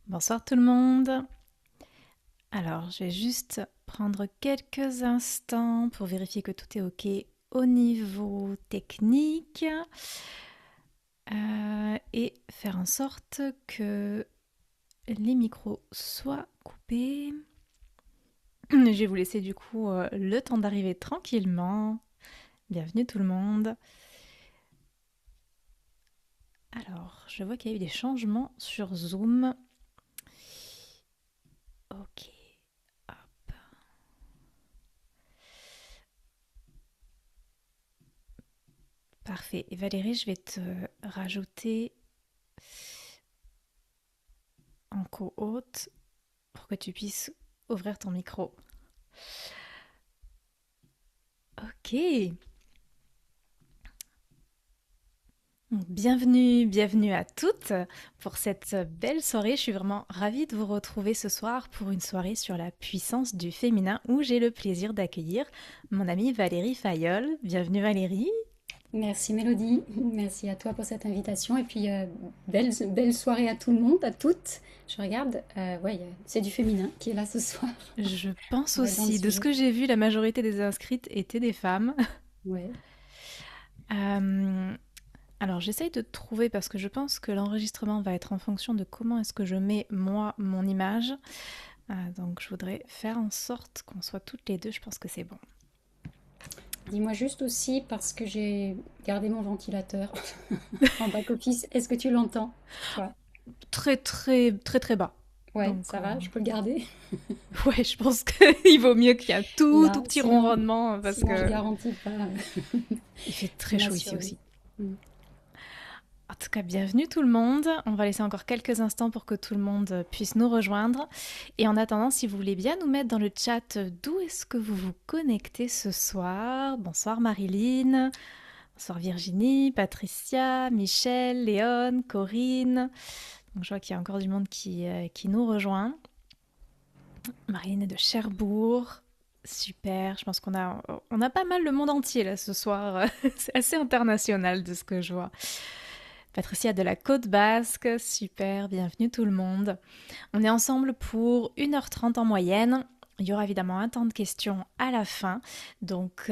Bonsoir tout le monde. Alors, je vais juste prendre quelques instants pour vérifier que tout est OK au niveau technique et faire en sorte que les micros soient coupés. Je vais vous laisser du coup le temps d'arriver tranquillement. Bienvenue tout le monde. Alors, je vois qu'il y a eu des changements sur Zoom. OK. Hop. Parfait. Et Valérie, je vais te rajouter en co-hôte pour que tu puisses ouvrir ton micro. Ok. Donc, bienvenue à toutes pour cette belle soirée. Je suis vraiment ravie de vous retrouver ce soir pour une soirée sur la puissance du féminin où j'ai le plaisir d'accueillir mon amie Valérie Fayolle. Bienvenue Valérie. Merci Mélodie, merci à toi pour cette invitation et puis belle soirée à tout le monde, à toutes. Je regarde, ouais, c'est du féminin qui est là ce soir. Je pense On va être dans le aussi, de ce sujet. que j'ai vu, la majorité des inscrites étaient des femmes. Ouais. Euh, alors j'essaye de trouver parce que je pense que l'enregistrement va être en fonction de comment est-ce que je mets moi mon image. Donc je voudrais faire en sorte qu'on soit toutes les deux, je pense que c'est bon. Dis-moi juste aussi parce que j'ai gardé mon ventilateur en back office. Est-ce que tu l'entends, toi? Très bas. Ouais, Donc ça va, je peux le garder. ouais, je pense qu'il vaut mieux qu'il y ait un tout Là, petit sinon, ronronnement parce sinon je que garantis pas il fait très ma chaud ici survie. aussi. Mm. En tout cas, bienvenue tout le monde. On va laisser encore quelques instants pour que tout le monde puisse nous rejoindre. Et en attendant, si vous voulez bien nous mettre dans le chat d'où est-ce que vous vous connectez ce soir. Bonsoir Marilyn, bonsoir Virginie, Patricia, Michel, Léon, Corinne. Donc je vois qu'il y a encore du monde qui nous rejoint. Marilyn est de Cherbourg. Super, je pense qu'on a pas mal le monde entier là ce soir. C'est assez international de ce que je vois. Patricia de la Côte Basque, super, bienvenue tout le monde. On est ensemble pour 1h30 en moyenne. Il y aura évidemment un temps de questions à la fin, donc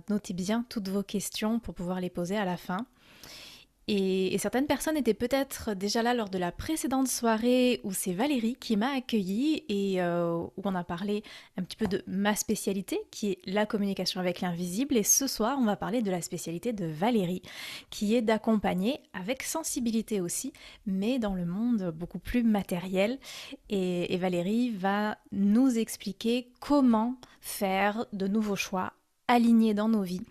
notez bien toutes vos questions pour pouvoir les poser à la fin. Et certaines personnes étaient peut-être déjà là lors de la précédente soirée où c'est Valérie qui m'a accueillie et où on a parlé un petit peu de ma spécialité qui est la communication avec l'invisible. Et ce soir, on va parler de la spécialité de Valérie qui est d'accompagner avec sensibilité aussi, mais dans le monde beaucoup plus matériel. Et Valérie va nous expliquer comment faire de nouveaux choix alignés dans nos vies,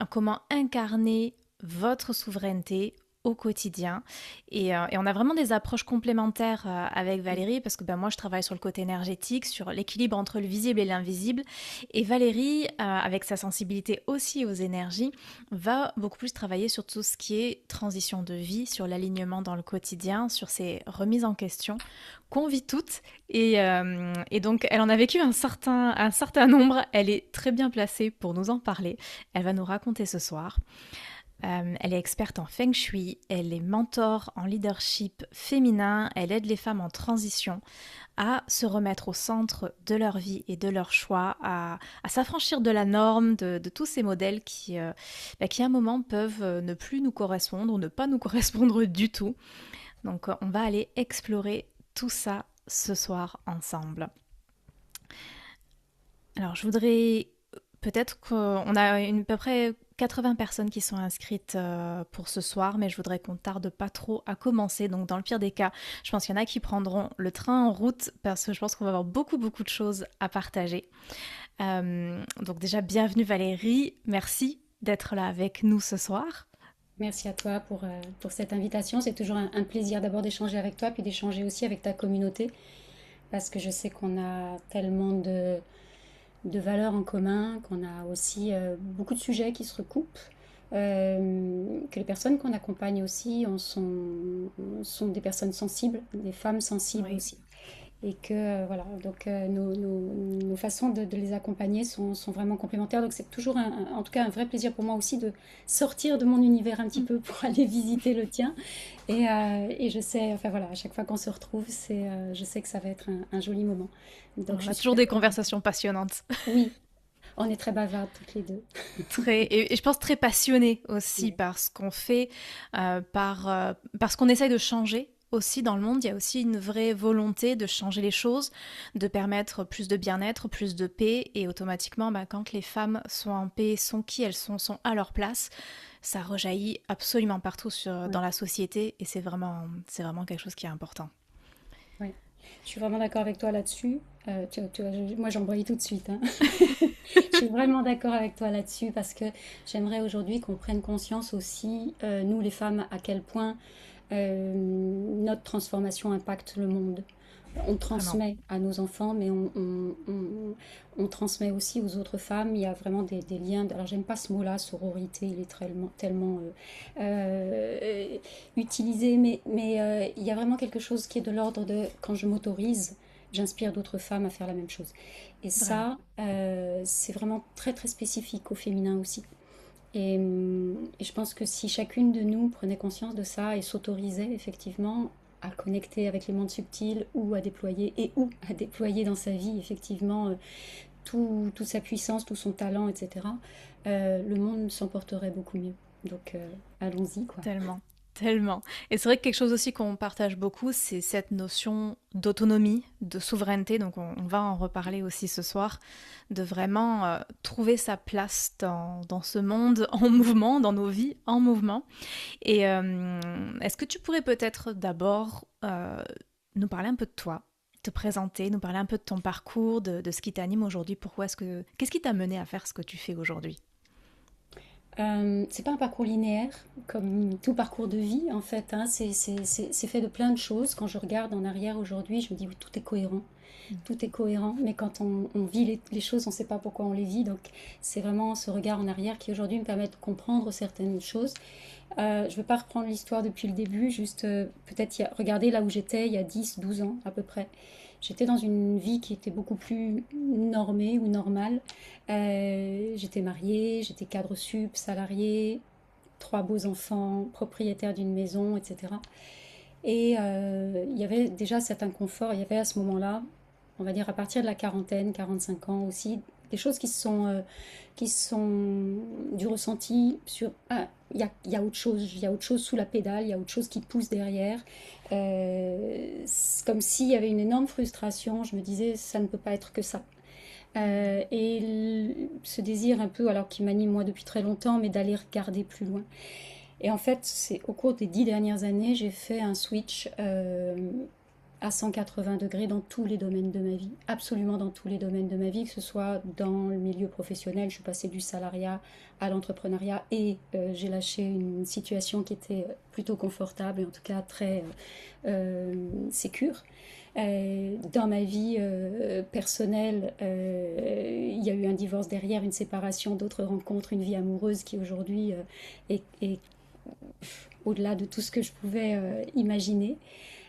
comment incarner votre souveraineté au quotidien. Et on a vraiment des approches complémentaires avec Valérie, parce que ben, moi, je travaille sur le côté énergétique, sur l'équilibre entre le visible et l'invisible. Et Valérie, avec sa sensibilité aussi aux énergies, va beaucoup plus travailler sur tout ce qui est transition de vie, sur l'alignement dans le quotidien, sur ces remises en question qu'on vit toutes. Et donc, elle en a vécu un certain nombre. Elle est très bien placée pour nous en parler. Elle va nous raconter ce soir. Elle est experte en feng shui, elle est mentor en leadership féminin, elle aide les femmes en transition à se remettre au centre de leur vie et de leurs choix, à s'affranchir de la norme, de tous ces modèles qui à un moment peuvent ne plus nous correspondre ou ne pas nous correspondre du tout. Donc on va aller explorer tout ça ce soir ensemble. Alors je voudrais peut-être qu'on a à peu près 80 personnes qui sont inscrites pour ce soir, mais je voudrais qu'on tarde pas trop à commencer. Donc, dans le pire des cas, je pense qu'il y en a qui prendront le train en route parce que je pense qu'on va avoir beaucoup de choses à partager. Donc, déjà, bienvenue Valérie. Merci d'être là avec nous ce soir. Merci à toi pour cette invitation. C'est toujours un plaisir d'abord d'échanger avec toi, puis d'échanger aussi avec ta communauté, parce que je sais qu'on a tellement de valeurs en commun, qu'on a aussi beaucoup de sujets qui se recoupent, que les personnes qu'on accompagne aussi sont des personnes sensibles, des femmes sensibles Oui. aussi. et que voilà, donc nos façons de les accompagner sont vraiment complémentaires. Donc c'est toujours en tout cas un vrai plaisir pour moi aussi de sortir de mon univers un petit peu pour aller visiter le tien. Et je sais, enfin voilà, à chaque fois qu'on se retrouve, je sais que ça va être un joli moment. Donc je On suis a toujours super des contente. conversations passionnantes. Oui, on est très bavardes toutes les deux. Et je pense très passionnées aussi Ouais, par ce qu'on fait, parce qu'on essaye de changer aussi dans le monde. Il y a aussi une vraie volonté de changer les choses, de permettre plus de bien-être, plus de paix. Et automatiquement, bah, quand les femmes sont en paix, sont qui elles sont à leur place, ça rejaillit absolument partout dans ouais, la société. Et c'est vraiment quelque chose qui est important. ouais. Je suis vraiment d'accord avec toi là-dessus. Tu vois, moi j'embraye tout de suite, hein. Je suis vraiment d'accord avec toi là-dessus parce que j'aimerais aujourd'hui qu'on prenne conscience aussi, nous les femmes, à quel point notre transformation impacte le monde. On Vraiment. transmet à nos enfants, mais on transmet aussi aux autres femmes. Il y a vraiment des liens. Alors, j'aime pas ce mot-là, sororité, il est tellement utilisé, mais il y a vraiment quelque chose qui est de l'ordre de quand je m'autorise, j'inspire d'autres femmes à faire la même chose. Et Vraiment. ça, c'est vraiment très très spécifique au féminin aussi. Et je pense que si chacune de nous prenait conscience de ça et s'autorisait effectivement à connecter avec les mondes subtils ou à déployer à déployer dans sa vie effectivement toute sa puissance, tout son talent, etc., le monde s'emporterait beaucoup mieux. Donc allons-y quoi. Tellement, tellement. Et c'est vrai que quelque chose aussi qu'on partage beaucoup, c'est cette notion d'autonomie, de souveraineté. Donc on va en reparler aussi ce soir, de vraiment trouver sa place dans ce monde en mouvement, dans nos vies en mouvement. Et est-ce que tu pourrais peut-être d'abord nous parler un peu de toi, te présenter, nous parler un peu de ton parcours, de ce qui t'anime aujourd'hui, qu'est-ce qui t'a mené à faire ce que tu fais aujourd'hui? C'est pas un parcours linéaire, comme tout parcours de vie en fait, hein. C'est fait de plein de choses. Quand je regarde en arrière aujourd'hui, je me dis oui, tout est cohérent. Tout est cohérent, mais quand on vit les choses, on ne sait pas pourquoi on les vit. Donc c'est vraiment ce regard en arrière qui aujourd'hui me permet de comprendre certaines choses. Je ne veux pas reprendre l'histoire depuis le début, juste peut-être regarder là où j'étais il y a 10, 12 ans à peu près. J'étais dans une vie qui était beaucoup plus normée ou normale. J'étais mariée, j'étais cadre sup, salariée, trois beaux enfants, propriétaire d'une maison, etc. Et il y avait déjà cet inconfort, il y avait à ce moment-là, on va dire à partir de la quarantaine, 45 ans aussi, des choses qui sont du ressenti sur ah, il y a autre chose, il y a autre chose sous la pédale, il y a autre chose qui pousse derrière. C'est comme s'il y avait une énorme frustration, je me disais ça ne peut pas être que ça. Ce désir un peu, alors qui m'anime moi depuis très longtemps, mais d'aller regarder plus loin. Et en fait, c'est au cours des 10 dernières années, j'ai fait un switch à 180 degrés dans tous les domaines de ma vie, absolument dans tous les domaines de ma vie, que ce soit dans le milieu professionnel, je suis passée du salariat à l'entrepreneuriat et j'ai lâché une situation qui était plutôt confortable et en tout cas très sécure. Dans ma vie personnelle, il y a eu un divorce derrière, une séparation, d'autres rencontres, une vie amoureuse qui aujourd'hui est au-delà de tout ce que je pouvais imaginer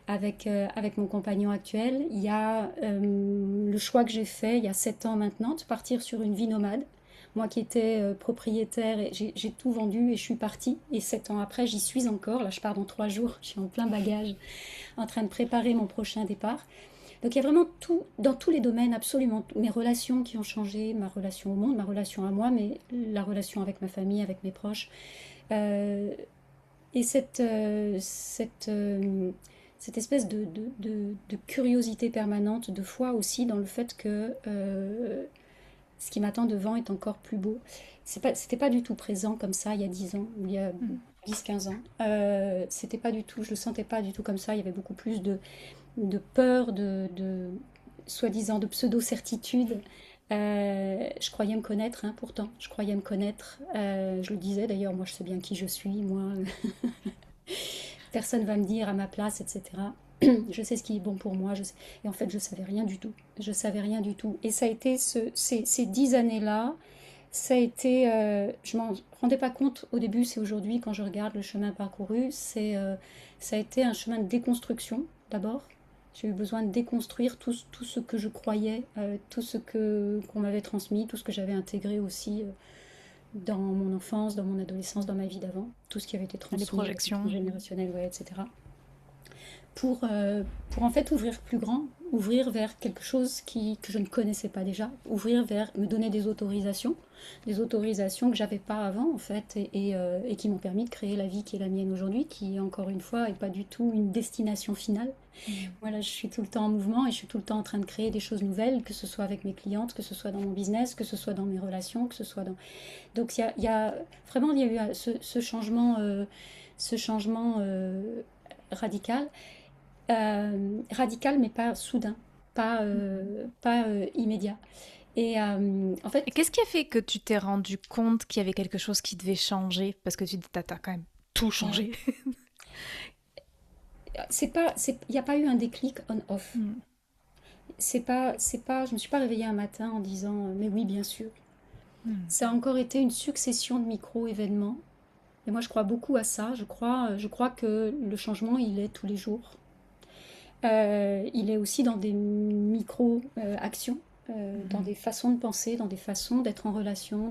avec mon compagnon actuel. Il y a le choix que j'ai fait il y a 7 ans maintenant de partir sur une vie nomade. Moi qui étais propriétaire, j'ai tout vendu et je suis partie. Et 7 ans après, j'y suis encore. Là, je pars dans 3 jours. Je suis en plein bagage, en train de préparer mon prochain départ. Donc il y a vraiment tout, dans tous les domaines, absolument tout. Mes relations qui ont changé, ma relation au monde, ma relation à moi, mais la relation avec ma famille, avec mes proches. Euh, et cette espèce de curiosité permanente, de foi aussi dans le fait que ce qui m'attend devant est encore plus beau. C'était pas du tout présent comme ça il y a 10 ans, il y a Mm. 10, 15 ans. C'était pas du tout, je le sentais pas du tout comme ça. Il y avait beaucoup plus de peur, soi-disant de pseudo-certitude. Je croyais me connaître, hein, pourtant. Je croyais me connaître. Je le disais d'ailleurs, moi je sais bien qui je suis, moi. Personne va me dire à ma place, etc. Je sais ce qui est bon pour moi. Et en fait, je savais rien du tout. Je savais rien du tout. Et ça a été ces 10 années-là, ça a été, je m'en rendais pas compte au début, c'est aujourd'hui quand je regarde le chemin parcouru, ça a été un chemin de déconstruction d'abord, J'ai eu besoin de déconstruire tout ce que je croyais, tout ce qu'on m'avait transmis, tout ce que j'avais intégré aussi dans mon enfance, dans mon adolescence, dans ma vie d'avant, tout ce qui avait été Les transmis, le projections. transgénérationnel, ouais, etc. Pour, euh, pour en fait ouvrir plus grand, ouvrir vers quelque chose que je ne connaissais pas déjà, ouvrir vers, me donner des autorisations que j'avais pas avant en fait, et qui m'ont permis de créer la vie qui est la mienne aujourd'hui, qui encore une fois est pas du tout une destination finale. Mm. Voilà, je suis tout le temps en mouvement et je suis tout le temps en train de créer des choses nouvelles, que ce soit avec mes clientes, que ce soit dans mon business, que ce soit dans mes relations, que ce soit dans... Donc vraiment, il y a eu ce changement radical. Radical mais pas soudain, pas immédiat. Et en Et fait, qu'est-ce qui a fait que tu t'es rendu compte qu'il y avait quelque chose qui devait changer? Parce que tu dis, t'as quand même tout ouais, changé. il n'y a pas eu un déclic on-off. Mm. Je me suis pas réveillée un matin en disant mais oui, bien sûr. Mm. Ça a encore été une succession de micro-événements. Et moi, je crois beaucoup à ça. Je crois que le changement, il est tous les jours. Il est aussi dans des micro-actions, dans Mhm. des façons de penser, dans des façons d'être en relation.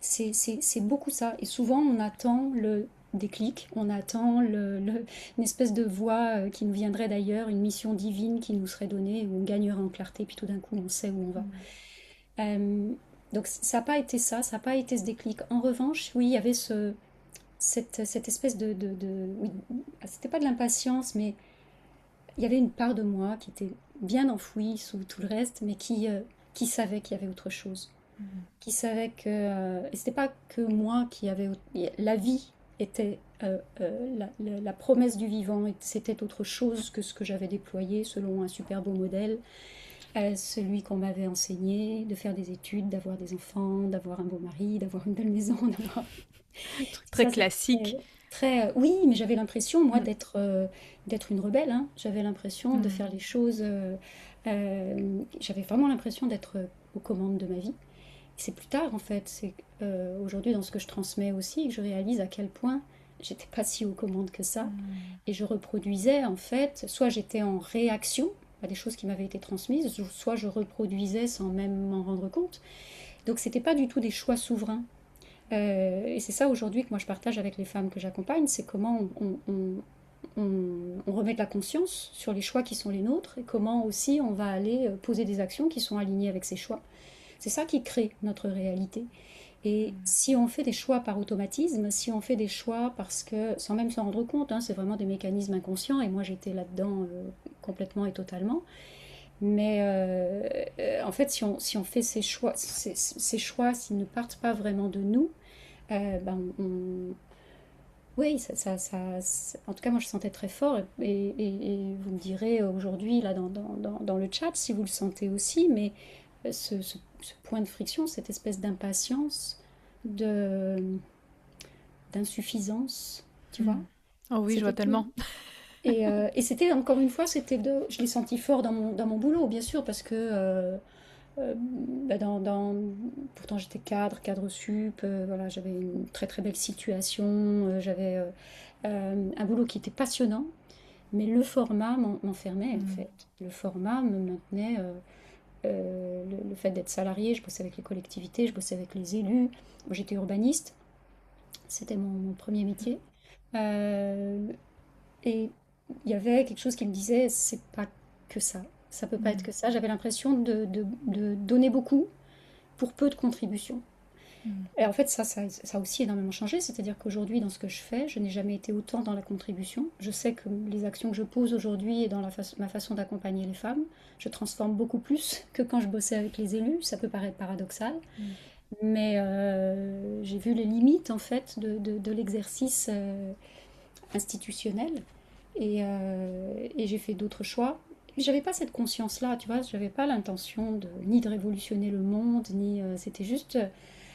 C'est beaucoup ça. Et souvent, on attend le déclic, on attend une espèce de voix qui nous viendrait d'ailleurs, une mission divine qui nous serait donnée, où on gagnerait en clarté, puis tout d'un coup, on sait où on va. Mm. Euh, donc, ça n'a pas été ça, ça n'a pas été ce déclic. En revanche, oui, il y avait cette espèce oui, c'était pas de l'impatience, mais il y avait une part de moi qui était bien enfouie sous tout le reste, mais qui savait qu'il y avait autre chose. Mm. Qui savait que... et c'était pas que moi qui avait... La vie était... la promesse du vivant, c'était autre chose que ce que j'avais déployé selon un super beau modèle, celui qu'on m'avait enseigné, de faire des études, d'avoir des enfants, d'avoir un beau mari, d'avoir une belle maison, d'avoir Truc tout très ça, c'était classique. oui, mais j'avais l'impression, moi, Mm. d'être une rebelle, hein. J'avais l'impression de faire Mm. les choses. J'avais vraiment l'impression d'être aux commandes de ma vie. C'est plus tard, en fait. C'est aujourd'hui, dans ce que je transmets aussi, que je réalise à quel point j'étais pas si aux commandes que ça. Mm. Et je reproduisais, en fait, soit j'étais en réaction à des choses qui m'avaient été transmises, soit je reproduisais sans même m'en rendre compte. Donc, c'était pas du tout des choix souverains. Et c'est ça aujourd'hui que moi je partage avec les femmes que j'accompagne, c'est comment on remet de la conscience sur les choix qui sont les nôtres et comment aussi on va aller poser des actions qui sont alignées avec ces choix. C'est ça qui crée notre réalité. Et si on fait des choix par automatisme, si on fait des choix parce que, sans même s'en rendre compte, hein, c'est vraiment des mécanismes inconscients, et moi j'étais là-dedans complètement et totalement. Mais en fait, si on fait ces choix, s'ils ne partent pas vraiment de nous, ben, oui, en tout cas, moi je sentais très fort, et vous me direz aujourd'hui, là, dans le chat, si vous le sentez aussi, mais ce point de friction, cette espèce d'impatience, de, d'insuffisance, tu vois, Mm. Oh oui, je vois c'était tout. tellement. Et c'était, encore une fois, je l'ai senti fort dans mon boulot, bien sûr, parce que bah, pourtant j'étais cadre sup, voilà, j'avais une très très belle situation, j'avais un boulot qui était passionnant, mais le format m'enfermait en Mm. fait. Le format me maintenait, le fait d'être salarié, je bossais avec les collectivités, je bossais avec les élus. Moi, j'étais urbaniste, c'était mon premier métier. Euh, et il y avait quelque chose qui me disait, c'est pas que ça. Ça peut pas être Mm. que ça. J'avais l'impression de donner beaucoup pour peu de contributions. Mm. Et en fait, ça a aussi énormément changé. C'est-à-dire qu'aujourd'hui, dans ce que je fais, je n'ai jamais été autant dans la contribution. Je sais que les actions que je pose aujourd'hui et dans ma façon d'accompagner les femmes, je transforme beaucoup plus que quand je bossais avec les élus. Ça peut paraître paradoxal, Mm. mais j'ai vu les limites en fait de l'exercice institutionnel, et j'ai fait d'autres choix. Mais j'avais pas cette conscience-là, tu vois, j'avais pas l'intention ni de révolutionner le monde, ni c'était juste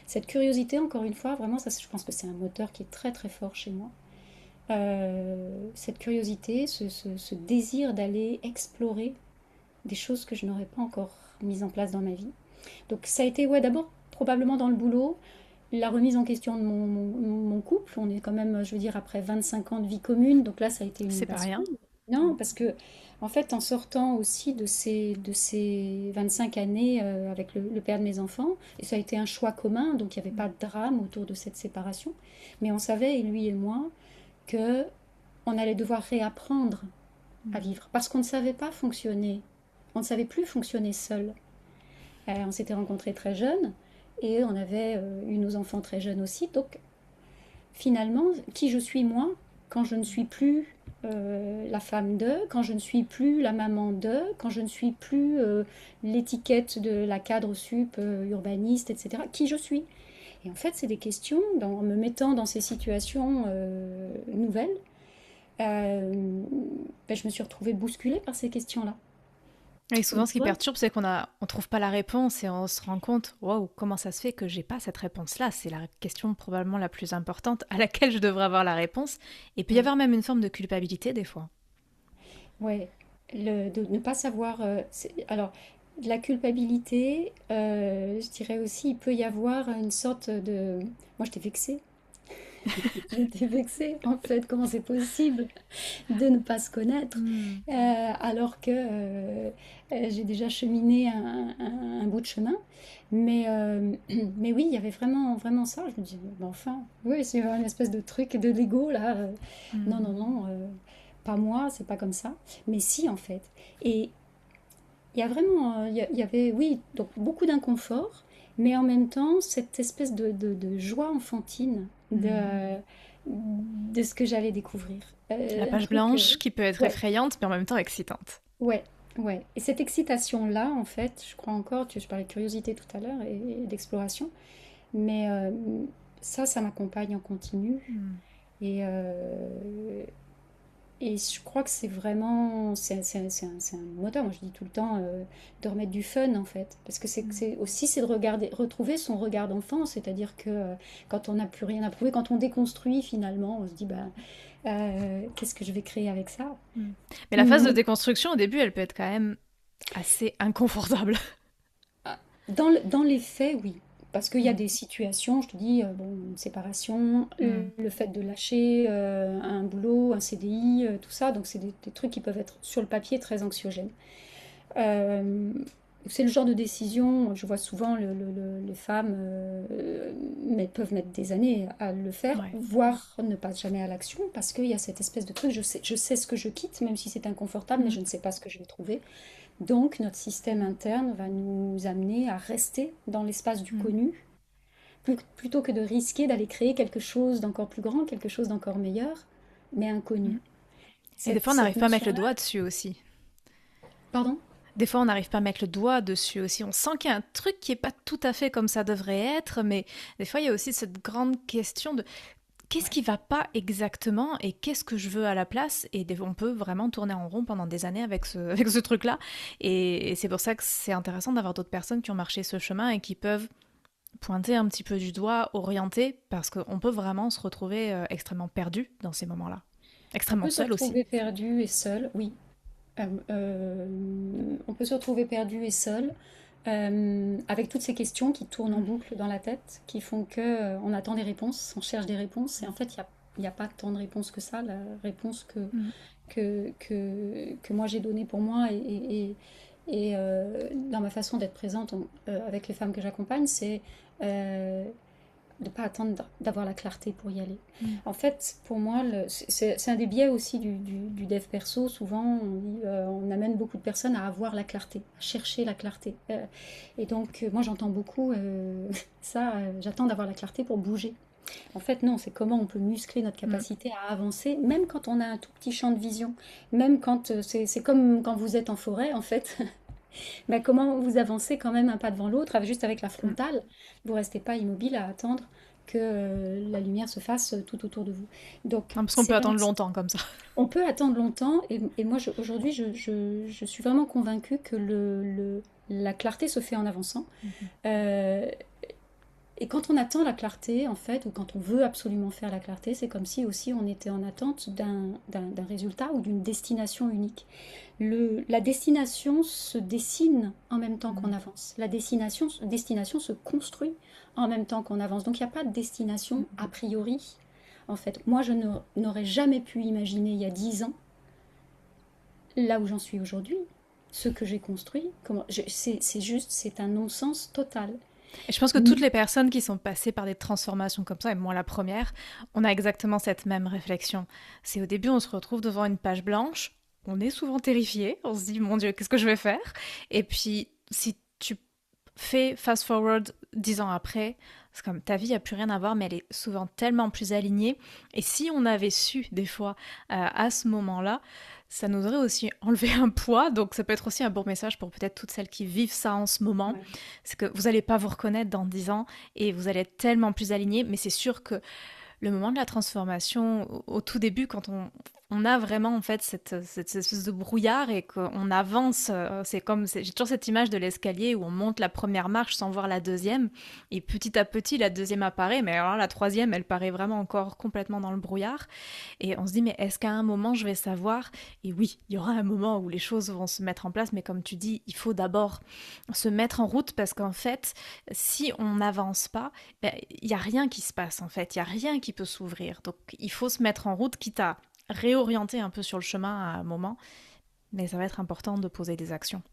cette curiosité, encore une fois, vraiment, ça, je pense que c'est un moteur qui est très très fort chez moi. Cette curiosité, ce désir d'aller explorer des choses que je n'aurais pas encore mises en place dans ma vie. Donc ça a été, ouais, d'abord probablement dans le boulot, la remise en question de mon couple. On est quand même, je veux dire, après 25 ans de vie commune, donc là ça a été une C'est pas bascule. rien. Non, parce que, en fait, en sortant aussi de ces 25 années avec le père de mes enfants, et ça a été un choix commun, donc il n'y avait pas de drame autour de cette séparation, mais on savait, et lui et moi, que on allait devoir réapprendre à vivre, parce qu'on ne savait pas fonctionner, on ne savait plus fonctionner seul. On s'était rencontrés très jeunes, et on avait eu nos enfants très jeunes aussi, donc finalement, qui je suis moi quand je ne suis plus la femme de, quand je ne suis plus la maman de, quand je ne suis plus l'étiquette de la cadre sup, urbaniste, etc. Qui je suis? Et en fait, c'est des questions, en me mettant dans ces situations nouvelles, ben, je me suis retrouvée bousculée par ces questions-là. Et Et souvent, ce qui toi? perturbe, c'est on trouve pas la réponse et on se rend compte, waouh, comment ça se fait que j'ai pas cette réponse-là? C'est la question probablement la plus importante à laquelle je devrais avoir la réponse. Et puis, il y Ouais. avoir même une forme de culpabilité des fois. Ouais, de ne pas savoir. Alors, de la culpabilité, je dirais aussi, il peut y avoir une sorte de. Moi, j'étais vexée. J'étais vexée, en fait. Comment c'est possible de ne pas se connaître Hmm. alors que j'ai déjà cheminé un bout de chemin. Mais oui, il y avait vraiment, vraiment ça. Je me dis, mais enfin, oui, c'est une espèce de truc de l'ego là. Non, non, Hmm. non, pas moi, c'est pas comme ça. Mais si, en fait. Et il y a vraiment, il y avait, oui, donc beaucoup d'inconfort, mais en même temps, cette espèce de joie enfantine Hmm. de ce que j'allais découvrir. La Un page truc, blanche qui peut être ouais, effrayante, mais en même temps excitante. ouais, ouais. Et cette excitation-là, en fait, je crois encore, je parlais de curiosité tout à l'heure et d'exploration, mais ça m'accompagne en continu. Hmm. Et, Et je crois que c'est vraiment, c'est un moteur. Moi, je dis tout le temps de remettre du fun en fait, parce que c'est aussi c'est de regarder, retrouver son regard d'enfant, c'est-à-dire que quand on n'a plus rien à prouver, quand on déconstruit finalement, on se dit bah qu'est-ce que je vais créer avec ça? Hmm. Mais la phase de Mais déconstruction, au début, elle peut être quand même assez inconfortable. ah, dans les faits, oui. Parce qu'il y a Hmm. des situations, je te dis, bon, une séparation, Hmm. le fait de lâcher un boulot, un CDI, tout ça, donc c'est des trucs qui peuvent être sur le papier très anxiogènes. Euh, c'est le genre de décision, je vois souvent les femmes peuvent mettre des années à le faire, Ouais. voire ne pas jamais à l'action, parce qu'il y a cette espèce de truc, je sais ce que je quitte, même si c'est inconfortable, mais Hmm. je ne sais pas ce que je vais trouver. Donc notre système interne va nous amener à rester dans l'espace du Hmm. connu, plutôt que de risquer d'aller créer quelque chose d'encore plus grand, quelque chose d'encore meilleur, mais inconnu. Hmm. Et des fois, on Cette n'arrive pas à mettre le notion-là, doigt dessus aussi. pardon? Des fois, on n'arrive pas à mettre le doigt dessus aussi. On sent qu'il y a un truc qui est pas tout à fait comme ça devrait être, mais des fois, il y a aussi cette grande question de qu'est-ce Ouais. qui va pas exactement et qu'est-ce que je veux à la place. Et on peut vraiment tourner en rond pendant des années avec avec ce truc-là. Et c'est pour ça que c'est intéressant d'avoir d'autres personnes qui ont marché ce chemin et qui peuvent pointer un petit peu du doigt, orienter, parce qu'on peut vraiment se retrouver extrêmement perdu dans ces moments-là. On Extrêmement peut se seul aussi. retrouver perdu et seul, oui. On peut se retrouver perdu et seul, avec toutes ces questions qui tournent en Mm. boucle dans la tête, qui font que on attend des réponses, on cherche des réponses, et en fait, il y a pas tant de réponses que ça. La réponse Mm. que moi j'ai donnée pour moi dans ma façon d'être présente avec les femmes que j'accompagne, c'est euh, de ne pas attendre d'avoir la clarté pour y aller. Mm. En fait, pour moi, c'est un des biais aussi du dev perso. Souvent, on amène beaucoup de personnes à avoir la clarté, à chercher la clarté. Et donc, moi, j'entends beaucoup ça, j'attends d'avoir la clarté pour bouger. En fait, non, c'est comment on peut muscler notre Mm. capacité à avancer, même quand on a un tout petit champ de vision, même quand c'est comme quand vous êtes en forêt, en fait. Mais comment vous avancez quand même un pas devant l'autre, juste avec la Mm. frontale. Vous restez pas immobile à attendre que la lumière se fasse tout autour de vous. Donc, Parce qu'on peut c'est vraiment, attendre longtemps comme ça. on peut attendre longtemps, et moi aujourd'hui, je suis vraiment convaincue que la clarté se fait en avançant. Mhm. Euh, et quand on attend la clarté, en fait, ou quand on veut absolument faire la clarté, c'est comme si aussi on était en attente d'un résultat ou d'une destination unique. La destination se dessine en même temps qu'on Mm. avance. La destination se construit en même temps qu'on avance. Donc il n'y a pas de destination a Mm. priori. En fait, moi, je n'aurais jamais pu imaginer il y a 10 ans là où j'en suis aujourd'hui, ce que j'ai construit, c'est juste, c'est un non-sens total. Et je pense que toutes Mais- les personnes qui sont passées par des transformations comme ça, et moi la première, on a exactement cette même réflexion. C'est au début, on se retrouve devant une page blanche, on est souvent terrifié, on se dit, mon Dieu, qu'est-ce que je vais faire? Et puis, si tu fais fast forward 10 ans après, c'est comme ta vie a plus rien à voir, mais elle est souvent tellement plus alignée. Et si on avait su des fois à ce moment-là, ça nous aurait aussi enlevé un poids. Donc ça peut être aussi un bon message pour peut-être toutes celles qui vivent ça en ce moment. Ouais. C'est que vous n'allez pas vous reconnaître dans 10 ans et vous allez être tellement plus aligné. Mais c'est sûr que le moment de la transformation, au tout début, quand on a vraiment en fait cette espèce de brouillard et qu'on avance, j'ai toujours cette image de l'escalier où on monte la première marche sans voir la deuxième, et petit à petit la deuxième apparaît, mais alors la troisième, elle paraît vraiment encore complètement dans le brouillard, et on se dit mais est-ce qu'à un moment je vais savoir? Et oui, il y aura un moment où les choses vont se mettre en place, mais comme tu dis, il faut d'abord se mettre en route parce qu'en fait, si on n'avance pas, ben, il n'y a rien qui se passe en fait, il n'y a rien qui peut s'ouvrir. Donc il faut se mettre en route, quitte à réorienter un peu sur le chemin à un moment, mais ça va être important de poser des actions.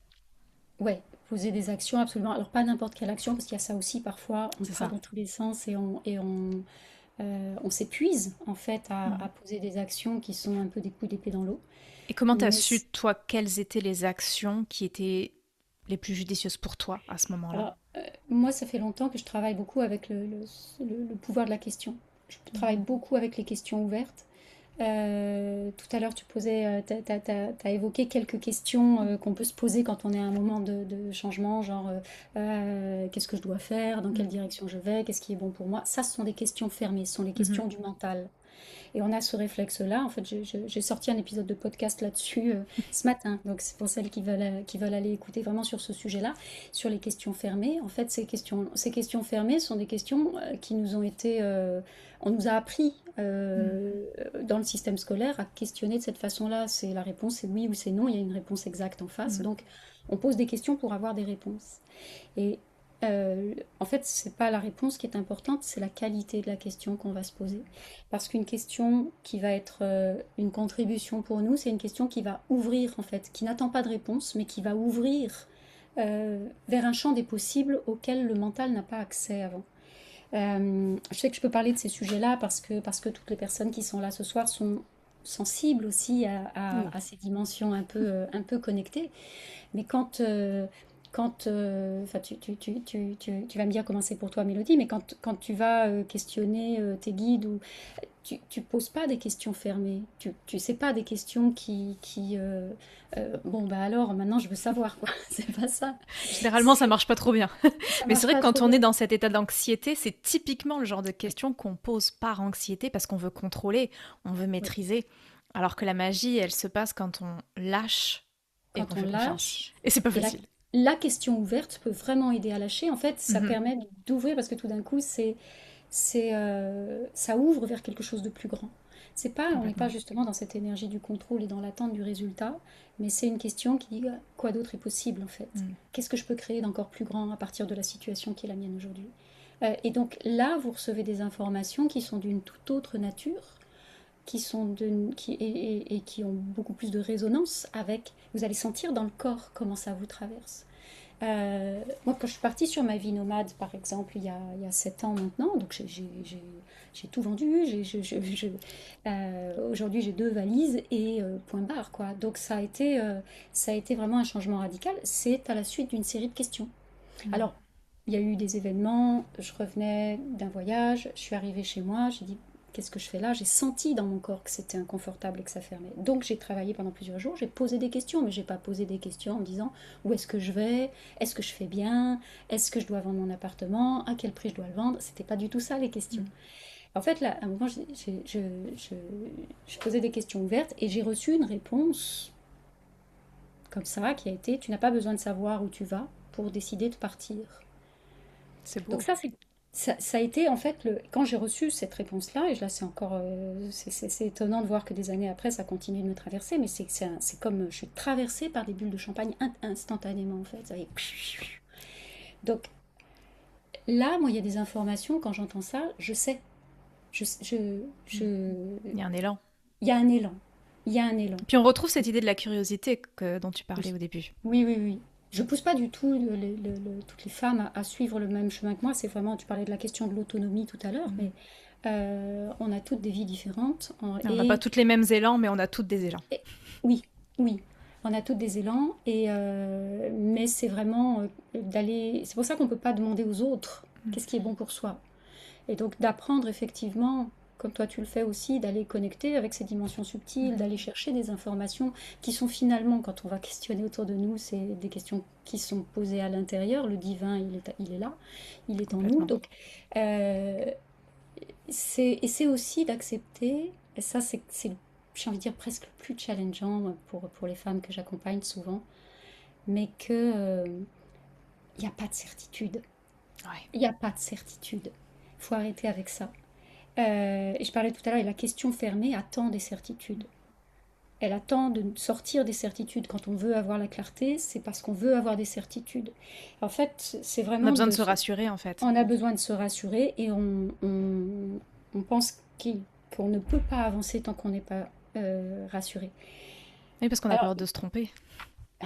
Ouais, poser des actions, absolument. Alors, pas n'importe quelle action, parce qu'il y a ça aussi, parfois, on C'est part ça. dans tous les sens on s'épuise, en fait, Mhm. à poser des actions qui sont un peu des coups d'épée dans l'eau. Et comment t'as Mais, su, toi, quelles étaient les actions qui étaient les plus judicieuses pour toi à ce moment-là? alors, moi, ça fait longtemps que je travaille beaucoup avec le pouvoir de la question. Je travaille Mhm. beaucoup avec les questions ouvertes. Tout à l'heure, t'as évoqué quelques questions qu'on peut se poser quand on est à un moment de changement, genre qu'est-ce que je dois faire, dans quelle Mhm. direction je vais, qu'est-ce qui est bon pour moi. Ça, ce sont des questions fermées, ce sont les Mhm. questions du mental. Et on a ce réflexe-là. En fait, j'ai sorti un épisode de podcast là-dessus ce matin. Donc, c'est pour celles qui veulent aller écouter vraiment sur ce sujet-là, sur les questions fermées. En fait, ces questions fermées sont des questions qui nous ont été. On nous a appris Mhm. dans le système scolaire à questionner de cette façon-là. C'est la réponse, c'est oui ou c'est non. Il y a une réponse exacte en face. Mhm. Donc, on pose des questions pour avoir des réponses. Et en fait, c'est pas la réponse qui est importante, c'est la qualité de la question qu'on va se poser. Parce qu'une question qui va être une contribution pour nous, c'est une question qui va ouvrir, en fait, qui n'attend pas de réponse, mais qui va ouvrir vers un champ des possibles auquel le mental n'a pas accès avant. Je sais que je peux parler de ces sujets-là parce que toutes les personnes qui sont là ce soir sont sensibles aussi Oui. à ces dimensions un peu connectées. Mais enfin, tu vas me dire comment c'est pour toi, Mélodie, mais quand tu vas questionner tes guides, tu poses pas des questions fermées. Tu sais pas des questions bon, bah alors, maintenant, je veux savoir, quoi. C'est pas ça. Généralement, ça C'est, marche pas trop bien. ça Mais c'est marche vrai que pas quand trop on bien. est dans cet état d'anxiété, c'est typiquement le genre de questions qu'on pose par anxiété parce qu'on veut contrôler, on veut Oui. maîtriser. Alors que la magie, elle se passe quand on lâche et qu'on Quand on fait confiance. lâche, Et c'est pas et facile. la question ouverte peut vraiment aider à lâcher. En fait, ça Mhm. permet d'ouvrir parce que tout d'un coup, ça ouvre vers quelque chose de plus grand. C'est pas, on n'est pas Complètement. justement dans cette énergie du contrôle et dans l'attente du résultat, mais c'est une question qui dit quoi d'autre est possible en fait. Mm. Qu'est-ce que je peux créer d'encore plus grand à partir de la situation qui est la mienne aujourd'hui. Et donc là, vous recevez des informations qui sont d'une toute autre nature, et qui ont beaucoup plus de résonance avec. Vous allez sentir dans le corps comment ça vous traverse. Moi, quand je suis partie sur ma vie nomade, par exemple, il y a 7 ans maintenant, donc j'ai tout vendu. Aujourd'hui, j'ai 2 valises et point barre, quoi. Donc, ça a été vraiment un changement radical. C'est à la suite d'une série de questions. Mm. Alors, il y a eu des événements, je revenais d'un voyage, je suis arrivée chez moi, j'ai dit qu'est-ce que je fais là? J'ai senti dans mon corps que c'était inconfortable et que ça fermait. Donc j'ai travaillé pendant plusieurs jours, j'ai posé des questions, mais j'ai pas posé des questions en me disant où est-ce que je vais? Est-ce que je fais bien? Est-ce que je dois vendre mon appartement? À quel prix je dois le vendre? C'était pas du tout ça les questions. Mm. En fait, là, à un moment, je posais des questions ouvertes et j'ai reçu une réponse comme ça qui a été tu n'as pas besoin de savoir où tu vas pour décider de partir. C'est Donc beau. ça a été en fait quand j'ai reçu cette réponse-là, et là c'est encore c'est étonnant de voir que des années après ça continue de me traverser, mais c'est comme je suis traversée par des bulles de champagne instantanément en fait. Donc là, moi il y a des informations quand j'entends ça, je sais, je, je, Mm. je- Il y a un élan. il y a un élan. il y a un élan. Puis on retrouve cette idée de la curiosité dont tu parlais Oui, au début. oui, oui, oui. Je pousse pas du tout toutes les femmes à suivre le même chemin que moi. C'est vraiment, tu parlais de la question de l'autonomie tout à l'heure, mais on a toutes des vies différentes. On n'a pas toutes les mêmes élans, mais on a toutes des élans. Oui, oui, on a toutes des élans, mais c'est vraiment d'aller. C'est pour ça qu'on ne peut pas demander aux autres qu'est-ce qui est bon pour soi. Et donc d'apprendre effectivement, comme toi tu le fais aussi, d'aller connecter avec ces dimensions subtiles, d'aller chercher des informations qui sont finalement, quand on va questionner autour de nous, c'est des questions qui sont posées à l'intérieur. Le divin, il est là, il est en nous. Complètement. Donc, euh, c'est aussi d'accepter, et ça c'est, j'ai envie de dire, presque le plus challengeant pour les femmes que j'accompagne souvent, mais il n'y a pas de certitude. Ouais. Il n'y a pas de certitude. Il faut arrêter avec ça. Et je parlais tout à l'heure, et la question fermée attend des certitudes. Elle attend de sortir des certitudes. Quand on veut avoir la clarté, c'est parce qu'on veut avoir des certitudes. En fait, c'est On a vraiment besoin de se rassurer, en fait. on a besoin de se rassurer et on pense qu'on ne peut pas avancer tant qu'on n'est pas rassuré. Oui, parce qu'on a Alors, peur de se tromper.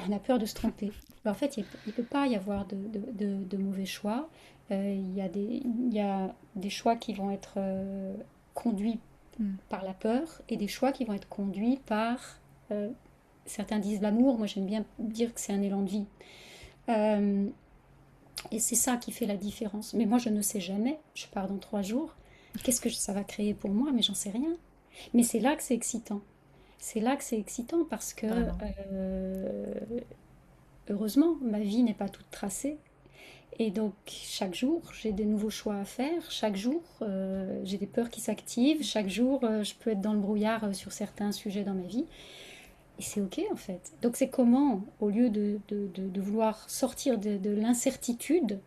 on a peur de se tromper. Mais en fait, il ne peut pas y avoir de mauvais choix. Il y a des choix qui vont être conduits Mm. par la peur et des choix qui vont être conduits par, euh, certains disent l'amour, moi j'aime bien dire que c'est un élan de vie. Euh, et c'est ça qui fait la différence. Mais moi je ne sais jamais, je pars dans 3 jours, qu'est-ce que ça va créer pour moi, mais j'en sais rien. Mais c'est là que c'est excitant. C'est là que c'est excitant parce que, Vraiment. heureusement, ma vie n'est pas toute tracée. Et donc, chaque jour, j'ai des nouveaux choix à faire. Chaque jour, j'ai des peurs qui s'activent. Chaque jour, je peux être dans le brouillard sur certains sujets dans ma vie. Et c'est OK, en fait. Donc, c'est comment, au lieu de vouloir sortir de l'incertitude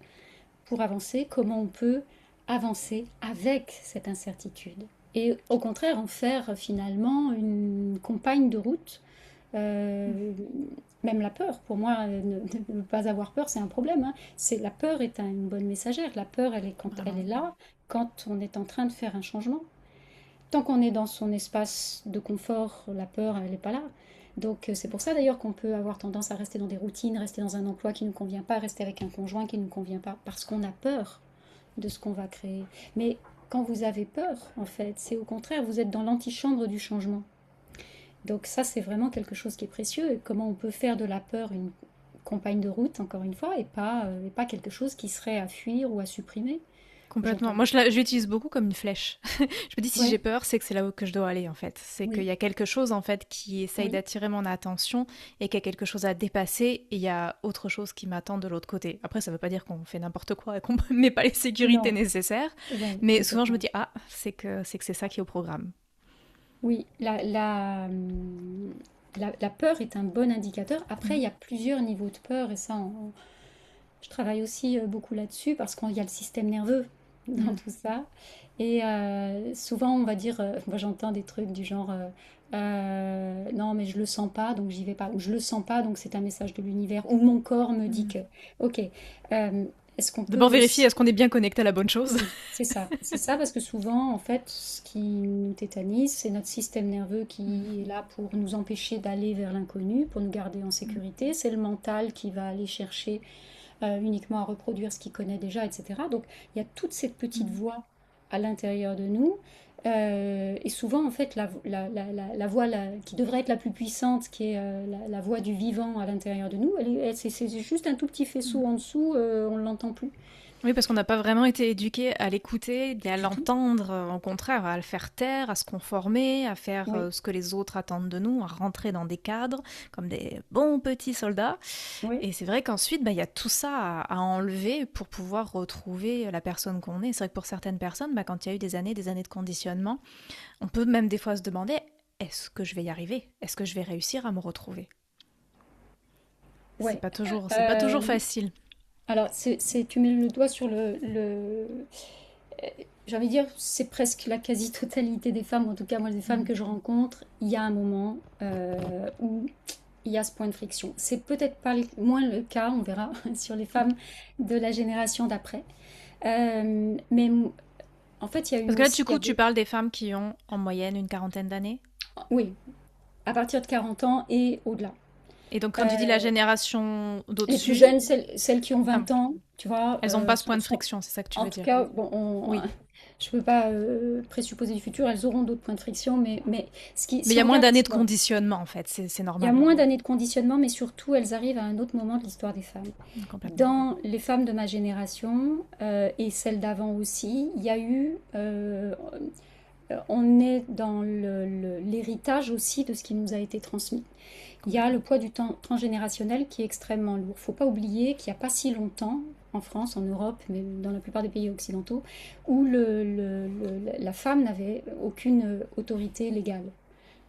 pour avancer, comment on peut avancer avec cette incertitude. Et au contraire, en faire finalement une compagne de route. Euh, Même la peur, pour moi, ne pas avoir peur, c'est un problème, hein. C'est, la peur est une bonne messagère. La peur, elle est quand elle Vraiment. est là, quand on est en train de faire un changement. Tant qu'on est dans son espace de confort, la peur, elle n'est pas là. Donc c'est pour ça d'ailleurs qu'on peut avoir tendance à rester dans des routines, rester dans un emploi qui ne nous convient pas, rester avec un conjoint qui ne nous convient pas, parce qu'on a peur de ce qu'on va créer. Mais quand vous avez peur, en fait, c'est au contraire, vous êtes dans l'antichambre du changement. Donc ça, c'est vraiment quelque chose qui est précieux. Et comment on peut faire de la peur une compagne de route, encore une fois, et pas quelque chose qui serait à fuir ou à supprimer. Complètement. J'entends. Moi, je l'utilise beaucoup comme une flèche. Je me dis, si j'ai Ouais, peur, c'est que c'est là où que je dois aller, en fait. C'est qu'il oui, y a quelque chose, en fait, qui essaye oui, d'attirer mon attention et qu'il y a quelque chose à dépasser et il y a autre chose qui m'attend de l'autre côté. Après, ça veut pas dire qu'on fait n'importe quoi et qu'on ne met pas les sécurités non, nécessaires. ouais, Mais souvent, je me complètement. dis, ah, c'est ça qui est au programme. Oui, la peur est un bon indicateur. Après, Mm. il y a plusieurs niveaux de peur, et ça, je travaille aussi beaucoup là-dessus, parce qu'il y a le système nerveux dans Mm. tout ça. Et souvent, on va dire, moi j'entends des trucs du genre, non, mais je le sens pas, donc j'y vais pas. Ou je le sens pas, donc c'est un message de l'univers. Ou mon corps me dit Mm. que. Ok, est-ce qu'on peut D'abord vérifier aussi. est-ce qu'on est bien connecté à la bonne chose. Oui, c'est ça. C'est ça parce que souvent, en fait, ce qui nous tétanise, c'est notre système nerveux qui est là pour nous empêcher d'aller vers l'inconnu, pour nous garder en sécurité. C'est le mental qui va aller chercher uniquement à reproduire ce qu'il connaît déjà, etc. Donc, il y a toute cette petite Mm. voix à l'intérieur de nous. Et souvent, en fait, la voix qui devrait être la plus puissante, qui est la voix du vivant à l'intérieur de nous, c'est juste un tout petit faisceau en dessous, on ne l'entend plus. Oui, parce qu'on n'a pas vraiment été éduqué à l'écouter, à Du tout. l'entendre, au contraire, à le faire taire, à se conformer, à faire Oui, ce que les autres attendent de nous, à rentrer dans des cadres comme des bons petits soldats. oui. Et c'est vrai qu'ensuite, bah, il y a tout ça à enlever pour pouvoir retrouver la personne qu'on est. C'est vrai que pour certaines personnes, bah, quand il y a eu des années de conditionnement, on peut même des fois se demander, est-ce que je vais y arriver? Est-ce que je vais réussir à me retrouver? Ouais. C'est pas toujours Euh, facile. alors, tu mets le doigt sur euh, j'ai envie de dire, c'est presque la quasi-totalité des femmes, en tout cas moi, des femmes Mm. que je rencontre, il y a un moment où il y a ce point de friction. C'est peut-être pas moins le cas, on verra, sur les femmes de la génération d'après. Mais en fait, il y a eu Parce que là, aussi, du coup, tu parles des femmes qui ont en moyenne une quarantaine d'années. oui, à partir de 40 ans et au-delà. Et donc, quand tu dis la Euh, génération les plus d'au-dessus, jeunes, celles qui ont ah, 20 ans, tu vois, elles n'ont pas ce point de friction, c'est ça que tu en veux tout dire? cas, bon, Oui. je ne peux pas présupposer du futur, elles auront d'autres points de friction, mais Mais il si y on a moins regarde d'années de l'histoire, conditionnement, en fait, c'est il y a normal. moins d'années de conditionnement, mais surtout, elles arrivent à un autre moment de l'histoire des femmes. Complètement. Dans les femmes de ma génération, et celles d'avant aussi, il y a eu, on est dans l'héritage aussi de ce qui nous a été transmis. Il y a le Complètement. poids du temps transgénérationnel qui est extrêmement lourd. Il ne faut pas oublier qu'il n'y a pas si longtemps, en France, en Europe, mais dans la plupart des pays occidentaux, où la femme n'avait aucune autorité légale.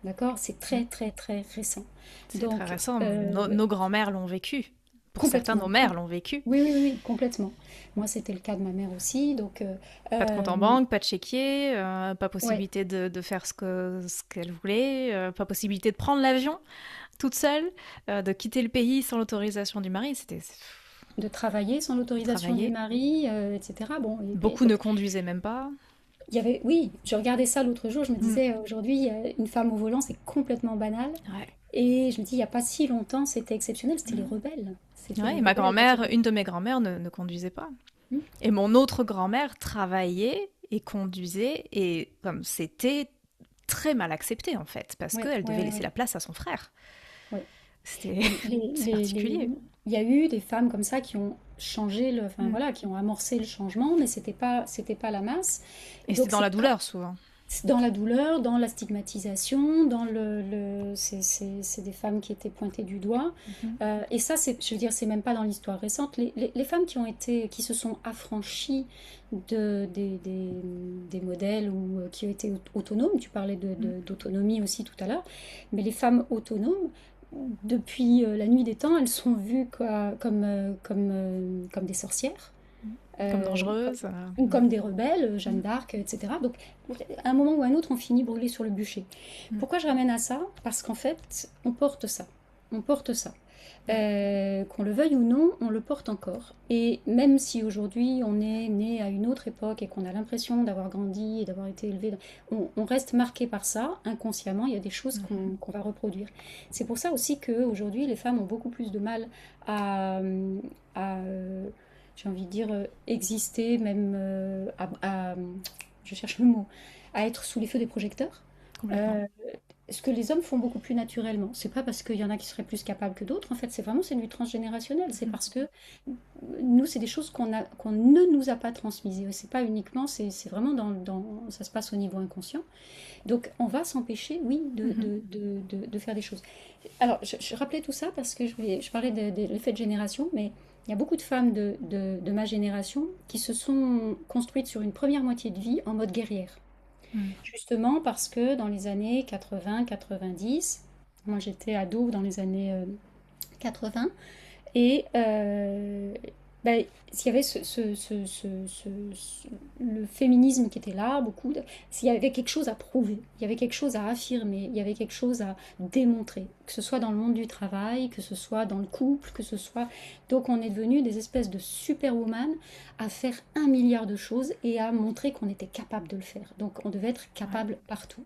D'accord? C'est très, très, très récent. C'est très Donc, récent. Nos grands-mères l'ont vécu. Pour certains, nos complètement. mères l'ont vécu. Oui, oui, oui, complètement. Moi, c'était le cas de ma mère aussi. Donc, Pas de compte en euh, banque, pas de chéquier, pas ouais, possibilité de faire ce qu'elle voulait, pas possibilité de prendre l'avion toute seule, de quitter le pays sans l'autorisation du mari. C'était de travailler sans l'autorisation du travailler. mari, etc. Bon, Beaucoup ne conduisaient même pas. il y avait, oui, je regardais ça l'autre jour, je me Mm. disais, aujourd'hui, une femme au volant, c'est complètement banal. Ouais. Et je me dis, il n'y a pas si longtemps, c'était exceptionnel, c'était les Mm. rebelles. C'était Ouais, les et ma rebelles qui grand-mère, étaient... une de mes grand-mères ne conduisait pas. Hmm. Et mon autre grand-mère travaillait et conduisait, et comme c'était très mal accepté en fait, parce Ouais, qu'elle ouais, devait ouais, laisser ouais. la place à son frère. Ouais. C'était Et c'est particulier. il y a eu des femmes comme ça qui ont changé enfin Mm. voilà, qui ont amorcé le changement, mais c'était pas la masse. Et c'était Donc dans la douleur souvent. c'est dans la douleur, dans la stigmatisation, dans c'est des femmes qui étaient pointées du doigt. Mhm. Et ça, je veux dire, c'est même pas dans l'histoire récente. Les femmes qui se sont affranchies des modèles ou qui ont été autonomes, tu parlais Mm. d'autonomie aussi tout à l'heure, mais les femmes autonomes, depuis la nuit des temps, elles sont vues comme des sorcières, Comme euh, comme, dangereuse. ou Mm. comme des rebelles, Jeanne Mm. d'Arc, etc. Donc, à un moment ou à un autre, on finit brûlé sur le bûcher. Mm. Pourquoi je ramène à ça? Parce qu'en fait, on porte ça. On porte ça. Qu'on le veuille ou non, on le porte encore. Et même si aujourd'hui on est né à une autre époque et qu'on a l'impression d'avoir grandi et d'avoir été élevé, on reste marqué par ça. Inconsciemment, il y a des choses Mhm. qu'on va reproduire. C'est pour ça aussi qu'aujourd'hui, les femmes ont beaucoup plus de mal à, à, j'ai envie de dire, exister, même je cherche le mot, à être sous les feux des projecteurs. Complètement. Euh, Ce que les hommes font beaucoup plus naturellement. C'est pas parce qu'il y en a qui seraient plus capables que d'autres. En fait, c'est du transgénérationnel. C'est Mhm. parce que nous, c'est des choses qu'on ne nous a pas transmises. Et c'est pas uniquement, c'est vraiment ça se passe au niveau inconscient. Donc, on va s'empêcher, oui, Mhm. de faire des choses. Alors, je rappelais tout ça parce que je parlais de l'effet de génération, mais il y a beaucoup de femmes de ma génération qui se sont construites sur une première moitié de vie en mode guerrière. Mm. Justement parce que dans les années 80-90, moi j'étais ado dans les années 80, et ben, s'il y avait le féminisme qui était là, s'il y avait quelque chose à prouver, il y avait quelque chose à affirmer, il y avait quelque chose à démontrer, que ce soit dans le monde du travail, que ce soit dans le couple, que ce soit... Donc on est devenu des espèces de superwoman à faire 1 milliard de choses et à montrer qu'on était capable de le faire. Donc on devait être Ouais. capable partout.